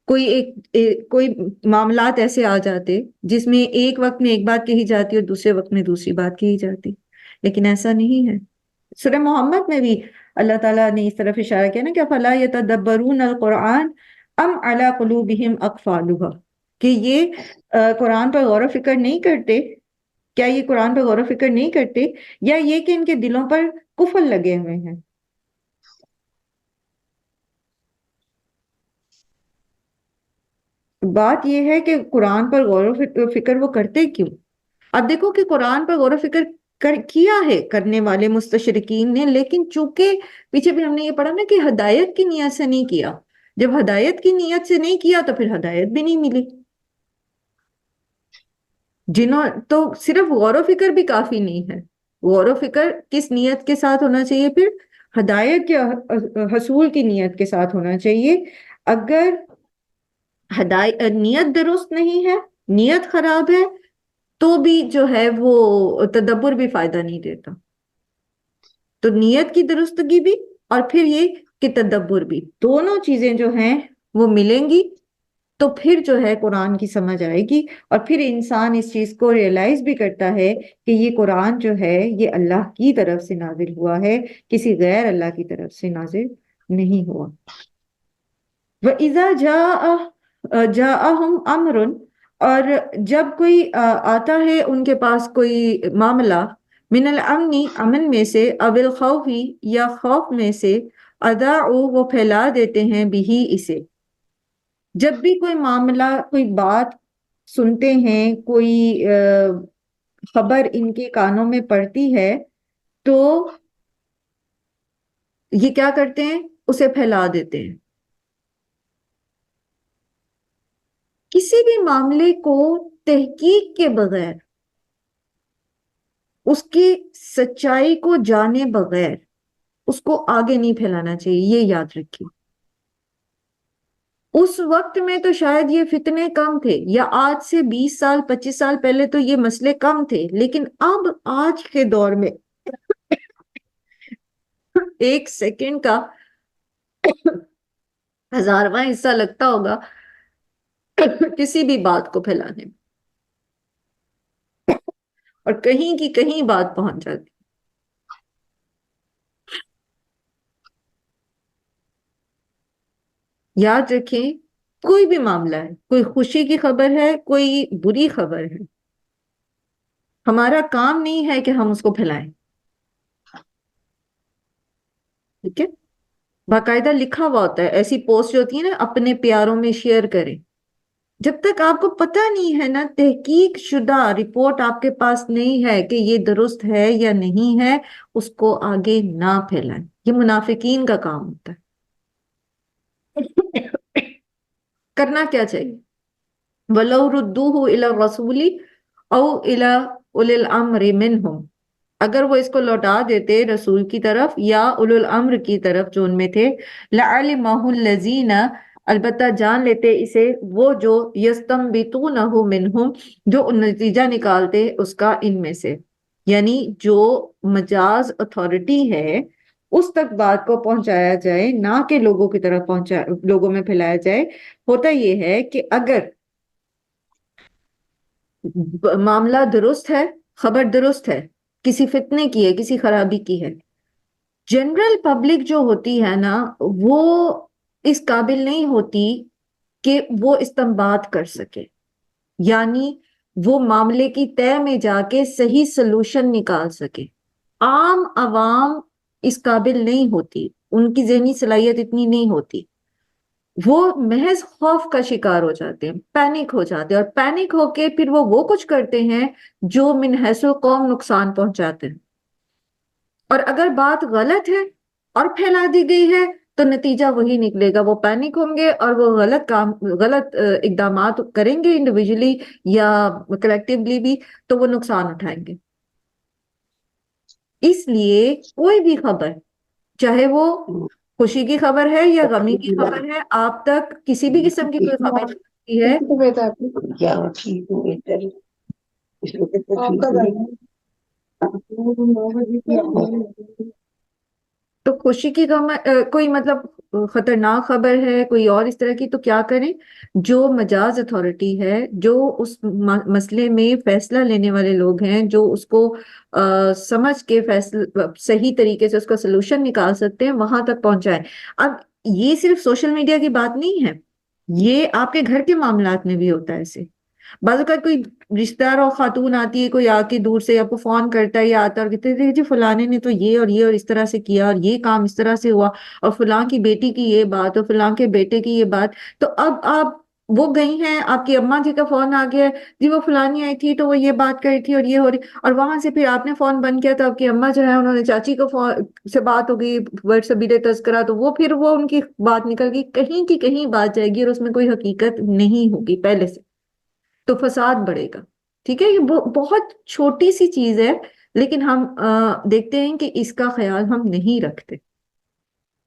کوئی معاملات ایسے آ جاتے جس میں ایک وقت میں ایک بات کہی جاتی اور دوسرے وقت میں دوسری بات کہی جاتی، لیکن ایسا نہیں ہے. سورہ محمد میں بھی اللہ تعالیٰ نے اس طرف اشارہ کیا نا کہ فَلَا يَتَدَبَّرُونَ الْقُرْآنَ أَمْ عَلَىٰ قُلُوبِهِمْ أَقْفَالُهَا، کہ یہ قرآن پر غور و فکر نہیں کرتے. کیا یہ قرآن پر غور و فکر نہیں کرتے یا یہ کہ ان کے دلوں پر قفل لگے ہوئے ہیں؟ بات یہ ہے کہ قرآن پر غور و فکر وہ کرتے کیوں؟ اب دیکھو کہ قرآن پر غور و فکر کیا ہے کرنے والے مستشرقین نے، لیکن چونکہ پیچھے بھی ہم نے یہ پڑھا نا کہ ہدایت کی نیت سے نہیں کیا. جب ہدایت کی نیت سے نہیں کیا تو پھر ہدایت بھی نہیں ملی. تو صرف غور و فکر بھی کافی نہیں ہے. غور و فکر کس نیت کے ساتھ ہونا چاہیے؟ پھر ہدایت کے حصول کی نیت کے ساتھ ہونا چاہیے. اگر نیت درست نہیں ہے، نیت خراب ہے، تو بھی جو ہے وہ تدبر بھی فائدہ نہیں دیتا. تو نیت کی درستگی بھی اور پھر یہ کہ تدبر بھی، دونوں چیزیں جو ہیں وہ ملیں گی تو پھر جو ہے قرآن کی سمجھ آئے گی، اور پھر انسان اس چیز کو ریئلائز بھی کرتا ہے کہ یہ قرآن جو ہے یہ اللہ کی طرف سے نازل ہوا ہے، کسی غیر اللہ کی طرف سے نازل نہیں ہوا۔ وَإِذَا جَاءَهُمْ أَمْرٌ، اور جب کوئی آتا ہے ان کے پاس کوئی معاملہ، من الامن، امن میں سے، او الخوف، یا خوف میں سے، اذاعوا، وہ پھیلا دیتے ہیں بھی اسے۔ جب بھی کوئی معاملہ، کوئی بات سنتے ہیں، کوئی خبر ان کے کانوں میں پڑتی ہے تو یہ کیا کرتے ہیں؟ اسے پھیلا دیتے ہیں۔ کسی بھی معاملے کو تحقیق کے بغیر، اس کی سچائی کو جانے بغیر اس کو آگے نہیں پھیلانا چاہیے، یہ یاد رکھیے۔ اس وقت میں تو شاید یہ فتنے کم تھے، یا آج سے 20 سال 25 سال پہلے تو یہ مسئلے کم تھے، لیکن اب آج کے دور میں ایک سیکنڈ کا 1000واں حصہ لگتا ہوگا کسی بھی بات کو پھیلانے میں، اور کہیں کی کہیں بات پہنچ جاتی۔ یاد رکھیں، کوئی بھی معاملہ ہے، کوئی خوشی کی خبر ہے، کوئی بری خبر ہے، ہمارا کام نہیں ہے کہ ہم اس کو پھیلائیں، ٹھیک ہے؟ باقاعدہ لکھا ہوا ہوتا ہے، ایسی پوسٹ جو ہوتی ہے نا، اپنے پیاروں میں شیئر کریں۔ جب تک آپ کو پتہ نہیں ہے نا، تحقیق شدہ رپورٹ آپ کے پاس نہیں ہے کہ یہ درست ہے یا نہیں ہے، اس کو آگے نہ پھیلائیں۔ یہ منافقین کا کام ہوتا ہے۔ کرنا کیا چاہیے؟ وَلَوْ رُدُّوهُ إِلَى الرَّسُولِ أَوْ إِلَى أُولِي الْأَمْرِ مِنْهُمْ، اگر وہ اس کو لوٹا دیتے رسول کی طرف یا اولو الامر کی طرف جو ان میں تھے، لَعَلِمَهُ الَّذِينَ، البتہ جان لیتے اسے وہ جو، يَسْتَنبِطُونَهُ مِنْهُمْ، جو نتیجہ نکالتے اس کا ان میں سے، یعنی جو مجاز اتھارٹی ہے اس تک بات کو پہنچایا جائے، نہ کہ لوگوں کی طرف لوگوں میں پھیلایا جائے۔ ہوتا یہ ہے کہ اگر معاملہ درست ہے، خبر درست ہے، کسی فتنے کی ہے، کسی خرابی کی ہے، جنرل پبلک جو ہوتی ہے نا، وہ اس قابل نہیں ہوتی کہ وہ استنباط کر سکے، یعنی وہ معاملے کی تہ میں جا کے صحیح سلوشن نکال سکے۔ عام عوام اس قابل نہیں ہوتی، ان کی ذہنی صلاحیت اتنی نہیں ہوتی، وہ محض خوف کا شکار ہو جاتے ہیں، پینک ہو جاتے ہیں، اور پینک ہو کے پھر وہ کچھ کرتے ہیں جو من حیث القوم نقصان پہنچاتے ہیں۔ اور اگر بات غلط ہے اور پھیلا دی گئی ہے تو نتیجہ وہی نکلے گا، وہ پینک ہوں گے اور وہ غلط اقدامات کریں گے، انڈیویجولی یا کلیکٹیولی بھی، تو وہ نقصان اٹھائیں گے۔ اس لیے کوئی بھی خبر، چاہے وہ خوشی کی خبر ہے یا غمی کی خبر ہے، آپ تک کسی بھی قسم کی کوئی خبر ہوتی ہے، تو خوشی کی کوئی مطلب خطرناک خبر ہے، کوئی اور اس طرح کی، تو کیا کریں؟ جو مجاز اتھارٹی ہے، جو اس مسئلے میں فیصلہ لینے والے لوگ ہیں، جو اس کو سمجھ کے صحیح طریقے سے اس کا سلوشن نکال سکتے ہیں، وہاں تک پہنچائیں۔ اب یہ صرف سوشل میڈیا کی بات نہیں ہے، یہ آپ کے گھر کے معاملات میں بھی ہوتا ہے ایسے۔ بعض اوقات کوئی رشتہ دار اور خاتون آتی ہے، کوئی آ کے دور سے آپ کو فون کرتا ہے یا آتا ہے اور کہتے ہیں جی فلانے نے تو یہ اور یہ اور اس طرح سے کیا، اور یہ کام اس طرح سے ہوا، اور فلاں کی بیٹی کی یہ بات، اور فلاں کے بیٹے کی یہ بات، تو اب آپ وہ گئی ہیں، آپ کی اماں جی کا فون آ گیا ہے، جی وہ فلانی آئی تھی تو وہ یہ بات کری تھی اور یہ ہو رہی، اور وہاں سے پھر آپ نے فون بند کیا تو آپ کی اماں جو ہے انہوں نے چاچی کو فون سے بات ہو گئی، ورڈ سے بڑے تذکرہ، تو وہ پھر وہ ان کی بات نکل گئی، کہیں کی کہیں بات جائے گی اور اس میں کوئی حقیقت نہیں ہوگی پہلے سے، تو فساد بڑھے گا۔ ٹھیک ہے، یہ بہت چھوٹی سی چیز ہے، لیکن ہم دیکھتے ہیں کہ اس کا خیال ہم نہیں رکھتے۔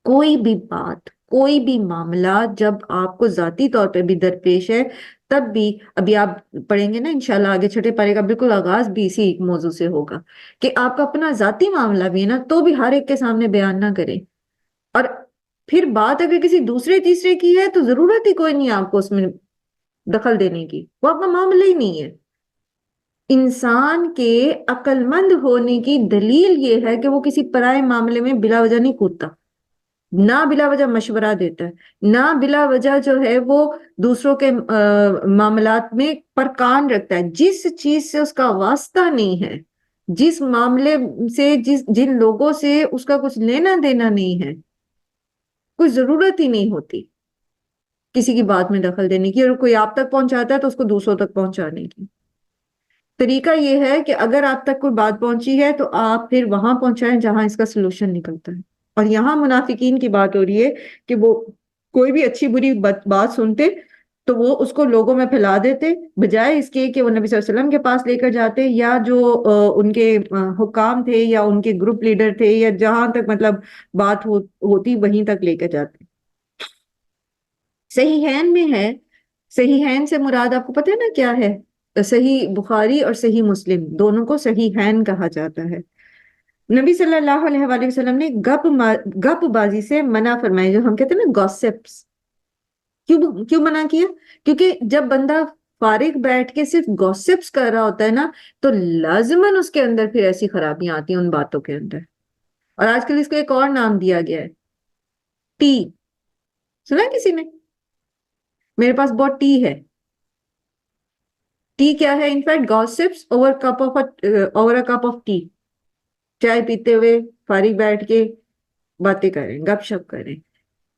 کوئی بھی بات، کوئی بھی معاملہ جب آپ کو ذاتی طور پہ بھی درپیش ہے تب بھی، ابھی آپ پڑھیں گے نا انشاءاللہ آگے چھٹے پارے کا بالکل آغاز بھی اسی موضوع سے ہوگا کہ آپ کا اپنا ذاتی معاملہ بھی ہے نا تو بھی ہر ایک کے سامنے بیان نہ کریں. اور پھر بات اگر کسی دوسرے تیسرے کی ہے تو ضرورت ہی کوئی نہیں آپ کو اس میں دخل دینے کی، وہ اپنا معاملہ ہی نہیں ہے. انسان کے عقل مند ہونے کی دلیل یہ ہے کہ وہ کسی پرائے معاملے میں بلا وجہ نہیں کودتا، نہ بلا وجہ مشورہ دیتا ہے، نہ بلا وجہ جو ہے وہ دوسروں کے معاملات میں پر کان رکھتا ہے. جس چیز سے اس کا واسطہ نہیں ہے، جس معاملے سے جن لوگوں سے اس کا کچھ لینا دینا نہیں ہے، کوئی ضرورت ہی نہیں ہوتی کسی کی بات میں دخل دینے کی. اور کوئی آپ تک پہنچاتا ہے تو اس کو دوسروں تک پہنچانے کی. طریقہ یہ ہے کہ اگر آپ تک کوئی بات پہنچی ہے تو آپ پھر وہاں پہنچائیں جہاں اس کا سلوشن نکلتا ہے. اور یہاں منافقین کی بات ہو رہی ہے کہ وہ کوئی بھی اچھی بری بات سنتے تو وہ اس کو لوگوں میں پھیلا دیتے، بجائے اس کے کہ وہ نبی صلی اللہ علیہ وسلم کے پاس لے کر جاتے، یا جو ان کے حکام تھے یا ان کے گروپ لیڈر تھے یا جہاں تک مطلب بات ہوتی وہیں تک لے کر جاتے. صحیحین میں ہے، صحیحین سے مراد آپ کو پتہ ہے نا کیا ہے؟ صحیح بخاری اور صحیح مسلم دونوں کو صحیحین کہا جاتا ہے. نبی صلی اللہ علیہ وآلہ وسلم نے گپ بازی سے منع فرمائی، جو ہم کہتے ہیں نا گوسپس. کیوں منع کیا؟ کیونکہ جب بندہ فارغ بیٹھ کے صرف گوسپس کر رہا ہوتا ہے نا تو لازماً اس کے اندر پھر ایسی خرابیاں آتی ہیں ان باتوں کے اندر. اور آج کل اس کو ایک اور نام دیا گیا ہے، ٹی. سنا ہے کسی نے؟ میرے پاس بہت ٹی ہے. ٹی کیا ہے؟ In fact gossips over a cup of T. چائے پیتے ہوئے فارغ بیٹھ کے باتیں کریں، گپ شپ کریں.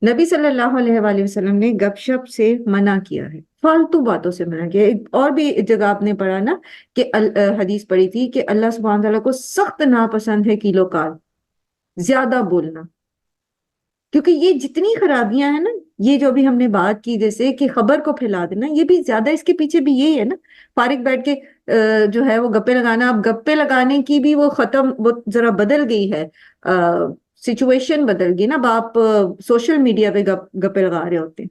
نبی صلی اللہ علیہ وآلہ وسلم نے گپ شپ سے منع کیا ہے، فالتو باتوں سے منع کیا ہے. اور بھی جگہ آپ نے پڑھا نا کہ حدیث پڑھی تھی کہ اللہ سبحانہ تعالیٰ کو سخت ناپسند ہے کیلو کال، زیادہ بولنا. کیونکہ یہ جتنی خرابیاں ہیں نا، یہ جو بھی ہم نے بات کی جیسے کہ خبر کو پھیلا دینا، یہ بھی زیادہ اس کے پیچھے بھی یہی ہے نا. فارغ بیٹھ کے جو ہے وہ گپے لگانا. اب گپے لگانے کی بھی وہ ذرا بدل گئی ہے، سچویشن بدل گئی نا. اب آپ سوشل میڈیا پہ گپے لگا رہے ہوتے ہیں،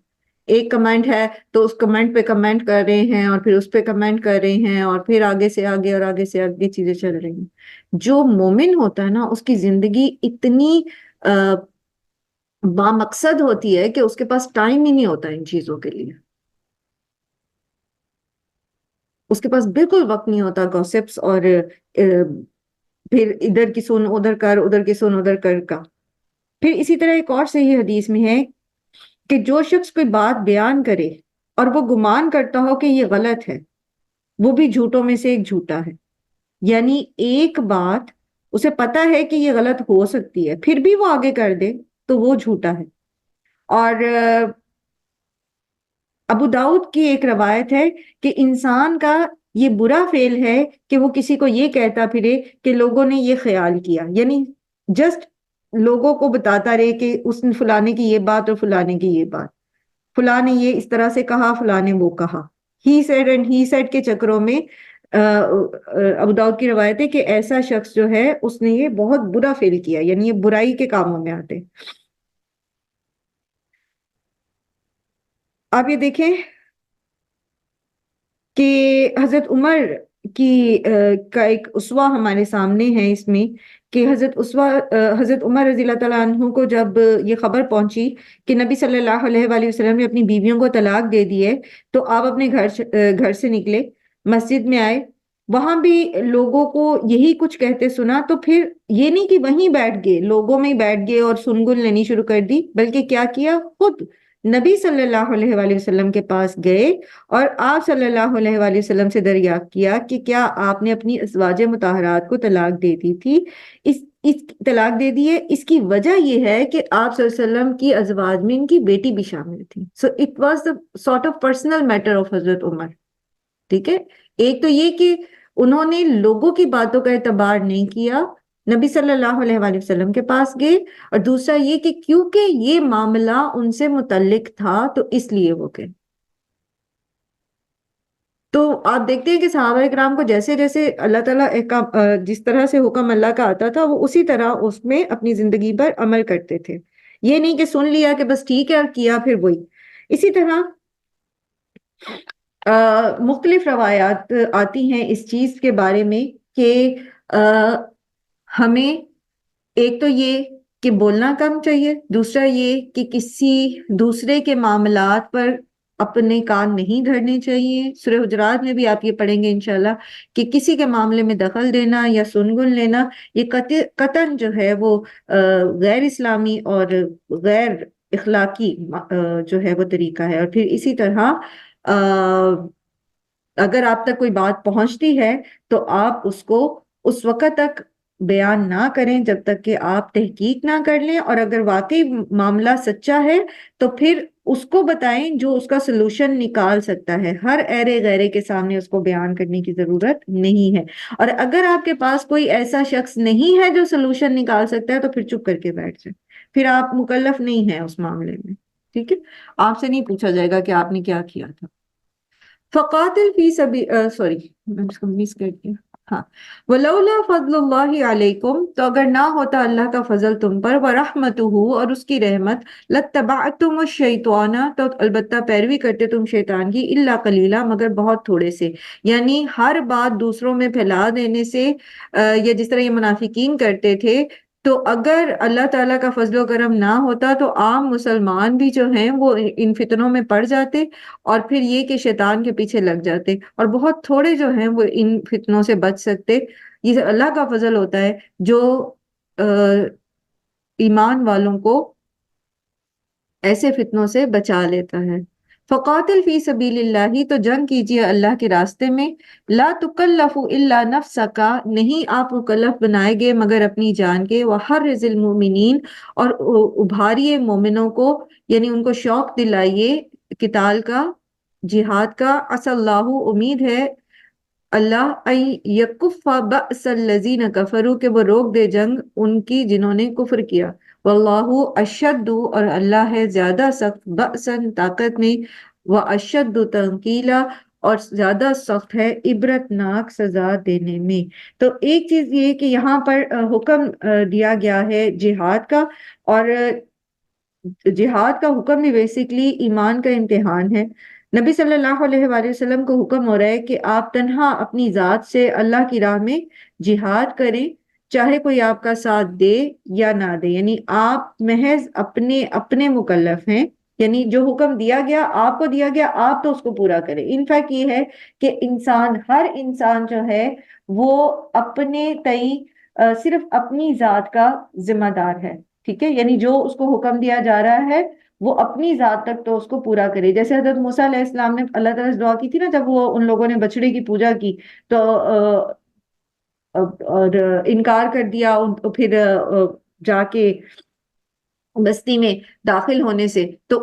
ایک کمنٹ ہے تو اس کمنٹ پہ کمنٹ کر رہے ہیں اور پھر اس پہ کمنٹ کر رہے ہیں اور پھر آگے سے آگے اور آگے سے آگے چیزیں چل رہی ہیں. جو مومن ہوتا ہے نا اس کی زندگی اتنی بامقصد ہوتی ہے کہ اس کے پاس ٹائم ہی نہیں ہوتا ان چیزوں کے لیے. اس کے پاس بالکل وقت نہیں ہوتا گوسپس اور پھر ادھر کی سن ادھر کر، ادھر کی سن ادھر کر کا. پھر اسی طرح ایک اور صحیح حدیث میں ہے کہ جو شخص کوئی بات بیان کرے اور وہ گمان کرتا ہو کہ یہ غلط ہے، وہ بھی جھوٹوں میں سے ایک جھوٹا ہے. یعنی ایک بات اسے پتا ہے کہ یہ غلط ہو سکتی ہے پھر بھی وہ آگے کر دے تو وہ جھوٹا ہے. اور ابو داؤد کی ایک روایت ہے کہ انسان کا یہ برا فعل ہے کہ وہ کسی کو یہ کہتا پھرے کہ لوگوں نے یہ خیال کیا، یعنی جسٹ لوگوں کو بتاتا رہے کہ اس نے فلانے کی یہ بات اور فلانے کی یہ بات، فلاں نے یہ اس طرح سے کہا، فلاں نے وہ کہا. He said and he said کے چکروں میں ابو داؤد کی روایت ہے کہ ایسا شخص جو ہے اس نے یہ بہت برا فعل کیا، یعنی یہ برائی کے کاموں میں آتے. آپ یہ دیکھیں کہ حضرت عمر کا ایک اسوہ ہمارے سامنے ہے اس میں، کہ حضرت عمر رضی اللہ تعالیٰ عنہ کو جب یہ خبر پہنچی کہ نبی صلی اللہ علیہ وآلہ وسلم نے اپنی بیویوں کو طلاق دے دی ہے تو آپ اپنے گھر سے نکلے، مسجد میں آئے، وہاں بھی لوگوں کو یہی کچھ کہتے سنا. تو پھر یہ نہیں کہ وہیں بیٹھ گئے، لوگوں میں ہی بیٹھ گئے اور سنگل لینی شروع کر دی، بلکہ کیا کیا، خود نبی صلی اللہ علیہ وآلہ وسلم کے پاس گئے اور آپ صلی اللہ علیہ وآلہ وسلم سے دریافت کیا کہ کیا آپ نے اپنی ازواج مطہرات کو طلاق دے دی تھی. اس طلاق دے دی ہے، اس کی وجہ یہ ہے کہ آپ صلی اللہ علیہ وسلم کی ازواج میں ان کی بیٹی بھی شامل تھی. So it was the sort of personal matter of حضرت عمر. ٹھیک ہے، ایک تو یہ کہ انہوں نے لوگوں کی باتوں کا اعتبار نہیں کیا، نبی صلی اللہ علیہ وآلہ وسلم کے پاس گئے، اور دوسرا یہ کہ کیونکہ یہ معاملہ ان سے متعلق تھا تو اس لیے وہ گئے. تو آپ دیکھتے ہیں کہ صحابہ کرام کو جیسے جیسے اللہ تعالیٰ جس طرح سے حکم اللہ کا آتا تھا وہ اسی طرح اس میں اپنی زندگی پر عمل کرتے تھے. یہ نہیں کہ سن لیا کہ بس ٹھیک ہے اور کیا پھر وہی. اسی طرح مختلف روایات آتی ہیں اس چیز کے بارے میں کہ ہمیں ایک تو یہ کہ بولنا کم چاہیے، دوسرا یہ کہ کسی دوسرے کے معاملات پر اپنے کان نہیں دھرنے چاہیے. سورہ حجرات میں بھی آپ یہ پڑھیں گے انشاءاللہ کہ کسی کے معاملے میں دخل دینا یا سنگن لینا یہ قطعاً جو ہے وہ غیر اسلامی اور غیر اخلاقی جو ہے وہ طریقہ ہے. اور پھر اسی طرح اگر آپ تک کوئی بات پہنچتی ہے تو آپ اس کو اس وقت تک بیان نہ کریں جب تک کہ آپ تحقیق نہ کر لیں، اور اگر واقعی معاملہ سچا ہے تو پھر اس کو بتائیں جو اس کا سلوشن نکال سکتا ہے. ہر ایرے غیرے کے سامنے اس کو بیان کرنے کی ضرورت نہیں ہے. اور اگر آپ کے پاس کوئی ایسا شخص نہیں ہے جو سلوشن نکال سکتا ہے تو پھر چپ کر کے بیٹھ جائیں، پھر آپ مکلف نہیں ہیں اس معاملے میں. ٹھیک ہے، آپ سے نہیں پوچھا جائے گا کہ آپ نے کیا کیا تھا. فقاتل فی سبیل سوری میں اس کو مس کر دیا. ہاں، ولولا فضل اللہ علیکم، تو اگر نہ ہوتا اللہ کا فضل تم پر، ورحمتہ، اور اس کی رحمت، لتبعتم الشیطان، تو البتہ پیروی کرتے تم شیطان کی، الا قلیلا، مگر بہت تھوڑے سے. یعنی ہر بات دوسروں میں پھیلا دینے سے یا جس طرح یہ منافقین کرتے تھے، تو اگر اللہ تعالیٰ کا فضل و کرم نہ ہوتا تو عام مسلمان بھی جو ہیں وہ ان فتنوں میں پڑ جاتے، اور پھر یہ کہ شیطان کے پیچھے لگ جاتے، اور بہت تھوڑے جو ہیں وہ ان فتنوں سے بچ سکتے. یہ اللہ کا فضل ہوتا ہے جو ایمان والوں کو ایسے فتنوں سے بچا لیتا ہے. فقاتل فی سبیل اللہ، تو جنگ کیجیے اللہ کے راستے میں. لا تکلف الا نفسک، نہیں آپ مکلف بنائے گے مگر اپنی جان کے. وحرض المؤمنین، اور ابھاریے مومنوں کو، یعنی ان کو شوق دلائیے قتال کا، جہاد کا. عسى اللہ، امید ہے اللہ، یکف بأس الذین کفروا، کہ وہ روک دے جنگ ان کی جنہوں نے کفر کیا. واللہ اشد، اور اللہ ہے زیادہ سخت، بأسن طاقت میں، واشد تنقیلا، اور زیادہ سخت ہے عبرتناک سزا دینے میں. تو ایک چیز یہ کہ یہاں پر حکم دیا گیا ہے جہاد کا، اور جہاد کا حکم بھی بیسیکلی ایمان کا امتحان ہے. نبی صلی اللہ علیہ وآلہ وسلم کو حکم ہو رہا ہے کہ آپ تنہا اپنی ذات سے اللہ کی راہ میں جہاد کریں، چاہے کوئی آپ کا ساتھ دے یا نہ دے. یعنی آپ محض اپنے مکلف ہیں، یعنی جو حکم دیا گیا آپ کو دیا گیا، آپ تو اس کو پورا کریں. انفیکٹ یہ ہے کہ ہر انسان جو ہے وہ اپنے تئیں صرف اپنی ذات کا ذمہ دار ہے. ٹھیک ہے، یعنی جو اس کو حکم دیا جا رہا ہے وہ اپنی ذات تک تو اس کو پورا کرے. جیسے حضرت موسیٰ علیہ السلام نے اللہ تعالیٰ سے دعا کی تھی نا، جب وہ ان لوگوں نے بچڑے کی پوجا کی تو اور انکار کر دیا، پھر جا کے بستی میں داخل ہونے سے، تو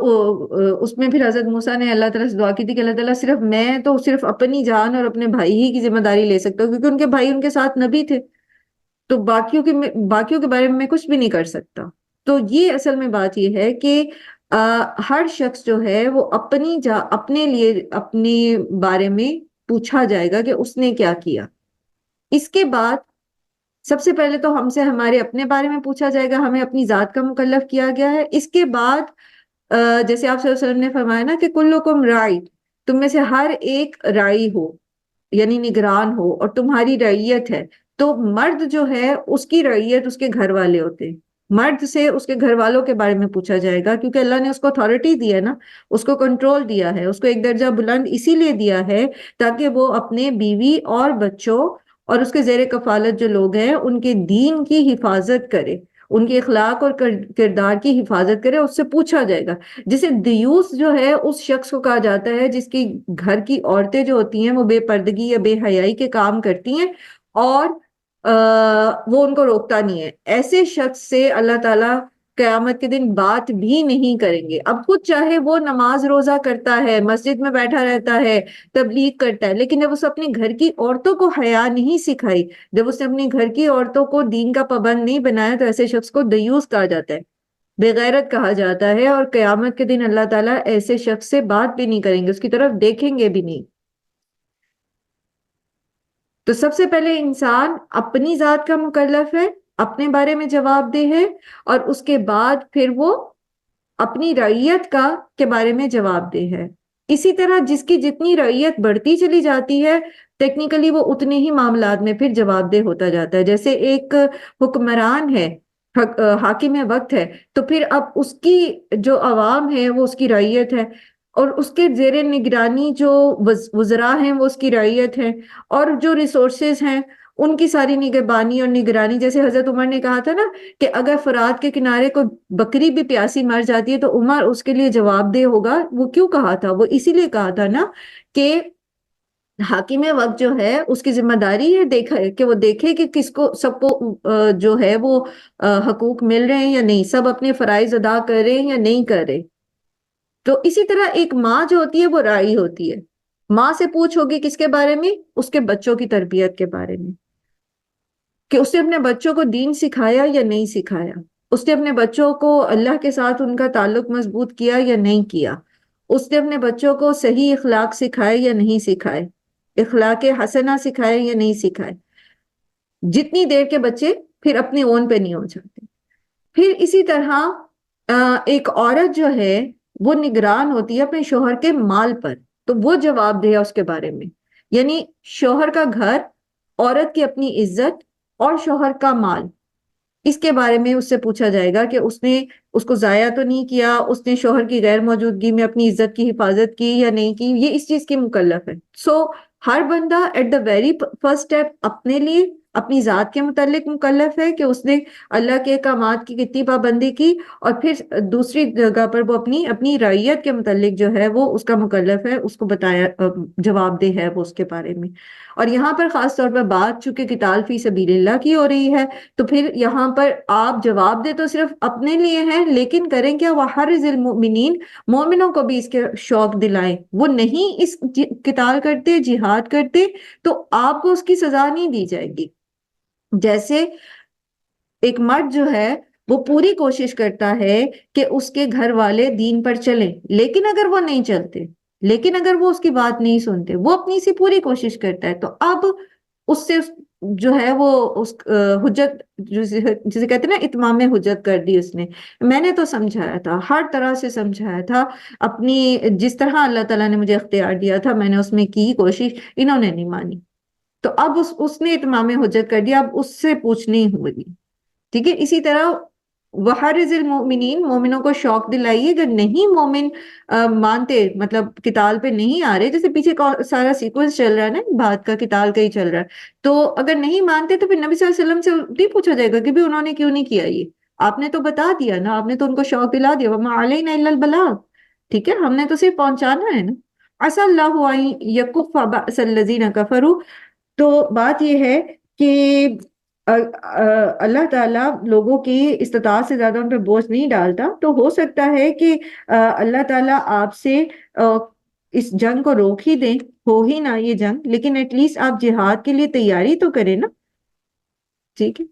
اس میں پھر حضرت موسیٰ نے اللہ تعالیٰ سے دعا کی تھی کہ اللہ تعالیٰ صرف اپنی جان اور اپنے بھائی ہی کی ذمہ داری لے سکتا ہوں، کیونکہ ان کے بھائی ان کے ساتھ نبی تھے، تو باقیوں کے بارے میں میں کچھ بھی نہیں کر سکتا. تو یہ اصل میں بات یہ ہے کہ ہر شخص جو ہے وہ اپنے لیے اپنے بارے میں پوچھا جائے گا کہ اس نے کیا کیا. اس کے بعد سب سے پہلے تو ہم سے ہمارے اپنے بارے میں پوچھا جائے گا، ہمیں اپنی ذات کا مکلف کیا گیا ہے. اس کے بعد جیسے آپ صلی اللہ علیہ وسلم نے فرمایا نا کہ کلکم رائی، تم میں سے ہر ایک رائی ہو، یعنی نگران ہو، اور تمہاری رعیت ہے. تو مرد جو ہے اس کی رعیت اس کے گھر والے ہوتے ہیں. مرد سے اس کے گھر والوں کے بارے میں پوچھا جائے گا، کیونکہ اللہ نے اس کو اتھارٹی دی ہے نا، اس کو کنٹرول دیا ہے، اس کو ایک درجہ بلند اسی لیے دیا ہے تاکہ وہ اپنے بیوی اور بچوں اور اس کے زیر کفالت جو لوگ ہیں ان کے دین کی حفاظت کرے، ان کے اخلاق اور کردار کی حفاظت کرے. اس سے پوچھا جائے گا. جسے دیوس جو ہے اس شخص کو کہا جاتا ہے جس کی گھر کی عورتیں جو ہوتی ہیں وہ بے پردگی یا بے حیائی کے کام کرتی ہیں اور وہ ان کو روکتا نہیں ہے. ایسے شخص سے اللہ تعالیٰ قیامت کے دن بات بھی نہیں کریں گے. اب خود چاہے وہ نماز روزہ کرتا ہے، مسجد میں بیٹھا رہتا ہے، تبلیغ کرتا ہے، لیکن جب اس اپنے گھر کی عورتوں کو حیا نہیں سکھائی، جب اس نے اپنی گھر کی عورتوں کو دین کا پابند نہیں بنایا، تو ایسے شخص کو دیوس کہا جاتا ہے، بے غیرت کہا جاتا ہے. اور قیامت کے دن اللہ تعالیٰ ایسے شخص سے بات بھی نہیں کریں گے، اس کی طرف دیکھیں گے بھی نہیں. تو سب سے پہلے انسان اپنی ذات کا مکلف ہے، اپنے بارے میں جواب دہ ہے، اور اس کے بعد پھر وہ اپنی رعیت کا کے بارے میں جواب دہ ہے. اسی طرح جس کی جتنی رعیت بڑھتی چلی جاتی ہے ٹیکنیکلی وہ اتنے ہی معاملات میں پھر جواب دہ ہوتا جاتا ہے. جیسے ایک حکمران ہے، حاکم وقت ہے، تو پھر اب اس کی جو عوام ہے وہ اس کی رعیت ہے، اور اس کے زیر نگرانی جو وزراء ہیں وہ اس کی رعیت ہے، اور جو ریسورسز ہیں ان کی ساری نگہبانی اور نگرانی. جیسے حضرت عمر نے کہا تھا نا کہ اگر فرات کے کنارے کو بکری بھی پیاسی مر جاتی ہے تو عمر اس کے لیے جواب دہ ہوگا. وہ کیوں کہا تھا؟ وہ اسی لیے کہا تھا نا کہ حاکم وقت جو ہے اس کی ذمہ داری ہے کہ وہ دیکھے کہ کس کو سب کو جو ہے وہ حقوق مل رہے ہیں یا نہیں، سب اپنے فرائض ادا کر رہے ہیں یا نہیں کر رہے. تو اسی طرح ایک ماں جو ہوتی ہے وہ راعی ہوتی ہے. ماں سے پوچھ ہوگی کس کے بارے میں؟ اس کے بچوں کی تربیت کے بارے میں، کہ اس نے اپنے بچوں کو دین سکھایا یا نہیں سکھایا، اس نے اپنے بچوں کو اللہ کے ساتھ ان کا تعلق مضبوط کیا یا نہیں کیا، اس نے اپنے بچوں کو صحیح اخلاق سکھائے یا نہیں سکھائے، اخلاق حسنہ سکھائے یا نہیں سکھائے. جتنی دیر کے بچے پھر اپنے اون پہ نہیں ہو جاتے. پھر اسی طرح ایک عورت جو ہے وہ نگران ہوتی ہے اپنے شوہر کے مال پر، تو وہ جواب دہ ہے اس کے بارے میں. یعنی شوہر کا گھر، عورت کی اپنی عزت اور شوہر کا مال، اس کے بارے میں اس سے پوچھا جائے گا کہ اس نے اس کو ضائع تو نہیں کیا، اس نے شوہر کی غیر موجودگی میں اپنی عزت کی حفاظت کی یا نہیں کی. یہ اس چیز کی مکلف ہے. سو ہر بندہ at the very first step اپنے لیے اپنی ذات کے متعلق مکلف ہے کہ اس نے اللہ کے احکامات کی کتنی پابندی کی، اور پھر دوسری جگہ پر وہ اپنی رعیت کے متعلق جو ہے وہ اس کا مکلف ہے، اس کو بتایا جواب دہ ہے وہ اس کے بارے میں. اور یہاں پر خاص طور پر بات چونکہ قتال فی سبیل اللہ کی ہو رہی ہے، تو پھر یہاں پر آپ جواب دے تو صرف اپنے لیے ہیں، لیکن کریں کیا؟ وَحَرِّضِ الْمُؤْمِنِينَ، مومنوں کو بھی اس کے شوق دلائیں. وہ نہیں اس قتال کرتے، جہاد کرتے، تو آپ کو اس کی سزا نہیں دی جائے گی. جیسے ایک مرد جو ہے وہ پوری کوشش کرتا ہے کہ اس کے گھر والے دین پر چلیں، لیکن اگر وہ نہیں چلتے، لیکن اگر وہ اس کی بات نہیں سنتے، وہ اپنی سی پوری کوشش کرتا ہے، تو اب اس سے جو ہے وہ اس حجت جسے کہتے ہیں نا اتمام حجت کر دی اس نے. میں نے تو سمجھایا تھا، ہر طرح سے سمجھایا تھا، اپنی جس طرح اللہ تعالیٰ نے مجھے اختیار دیا تھا میں نے اس میں کی کوشش، انہوں نے نہیں مانی. تو اب اس نے اتمام حجت کر دیا، اب اس سے پوچھنی ہوگی. ٹھیک ہے. اسی طرح وحرز المؤمنین، مومنوں کو شوق دلائیے. اگر نہیں مومن مانتے، مطلب قتال پہ نہیں آ رہے، جیسے پیچھے سارا سیکوینس چل رہا ہے نا بات کا، قتال کا ہی چل رہا ہے، تو اگر نہیں مانتے تو پھر نبی صلی اللہ علیہ وسلم سے نہیں پوچھا جائے گا کہ بھی انہوں نے کیوں نہیں کیا. یہ آپ نے تو بتا دیا نا، آپ نے تو ان کو شوق دلا دیا. وما علینا الا البلاغ. ٹھیک ہے، ہم نے تو صرف پہنچانا ہے نا. عسى الله ان يكف بأس الذين كفروا. تو بات یہ ہے کہ اللہ تعالیٰ لوگوں کی استطاعت سے زیادہ ان پہ بوجھ نہیں ڈالتا. تو ہو سکتا ہے کہ اللہ تعالیٰ آپ سے اس جنگ کو روک ہی دیں، ہو ہی نہ یہ جنگ، لیکن ایٹ لیسٹ آپ جہاد کے لیے تیاری تو کریں نا. ٹھیک ہے.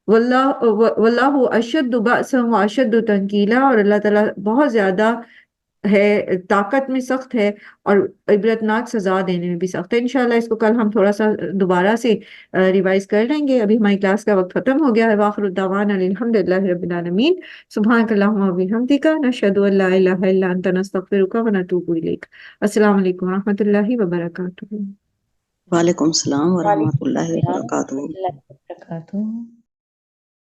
واللہ اشد بأسا واشد تنکیلا، اور اللہ تعالیٰ بہت زیادہ ہے طاقت میں سخت ہے اور عبرتناک سزا دینے میں بھی سخت ہے. انشاءاللہ اس کو کل ہم تھوڑا سا دوبارہ سے ریوائز کر لیں گے. ابھی ہماری کلاس کا وقت ختم ہو گیا ہے. وآخر الدعوانا الحمدللہ رب العالمین. سبحانک اللہم و بحمدک، نشہد ان لا الہ الا انت، نستغفرک و نتوب الیک. السلام علیکم و رحمۃ اللہ وبرکاتہ. وعلیکم السلام ورحمۃ وعلیکم اللہ السلام وبرکاتہ. ورحمۃ اللہ وبرکاتہ.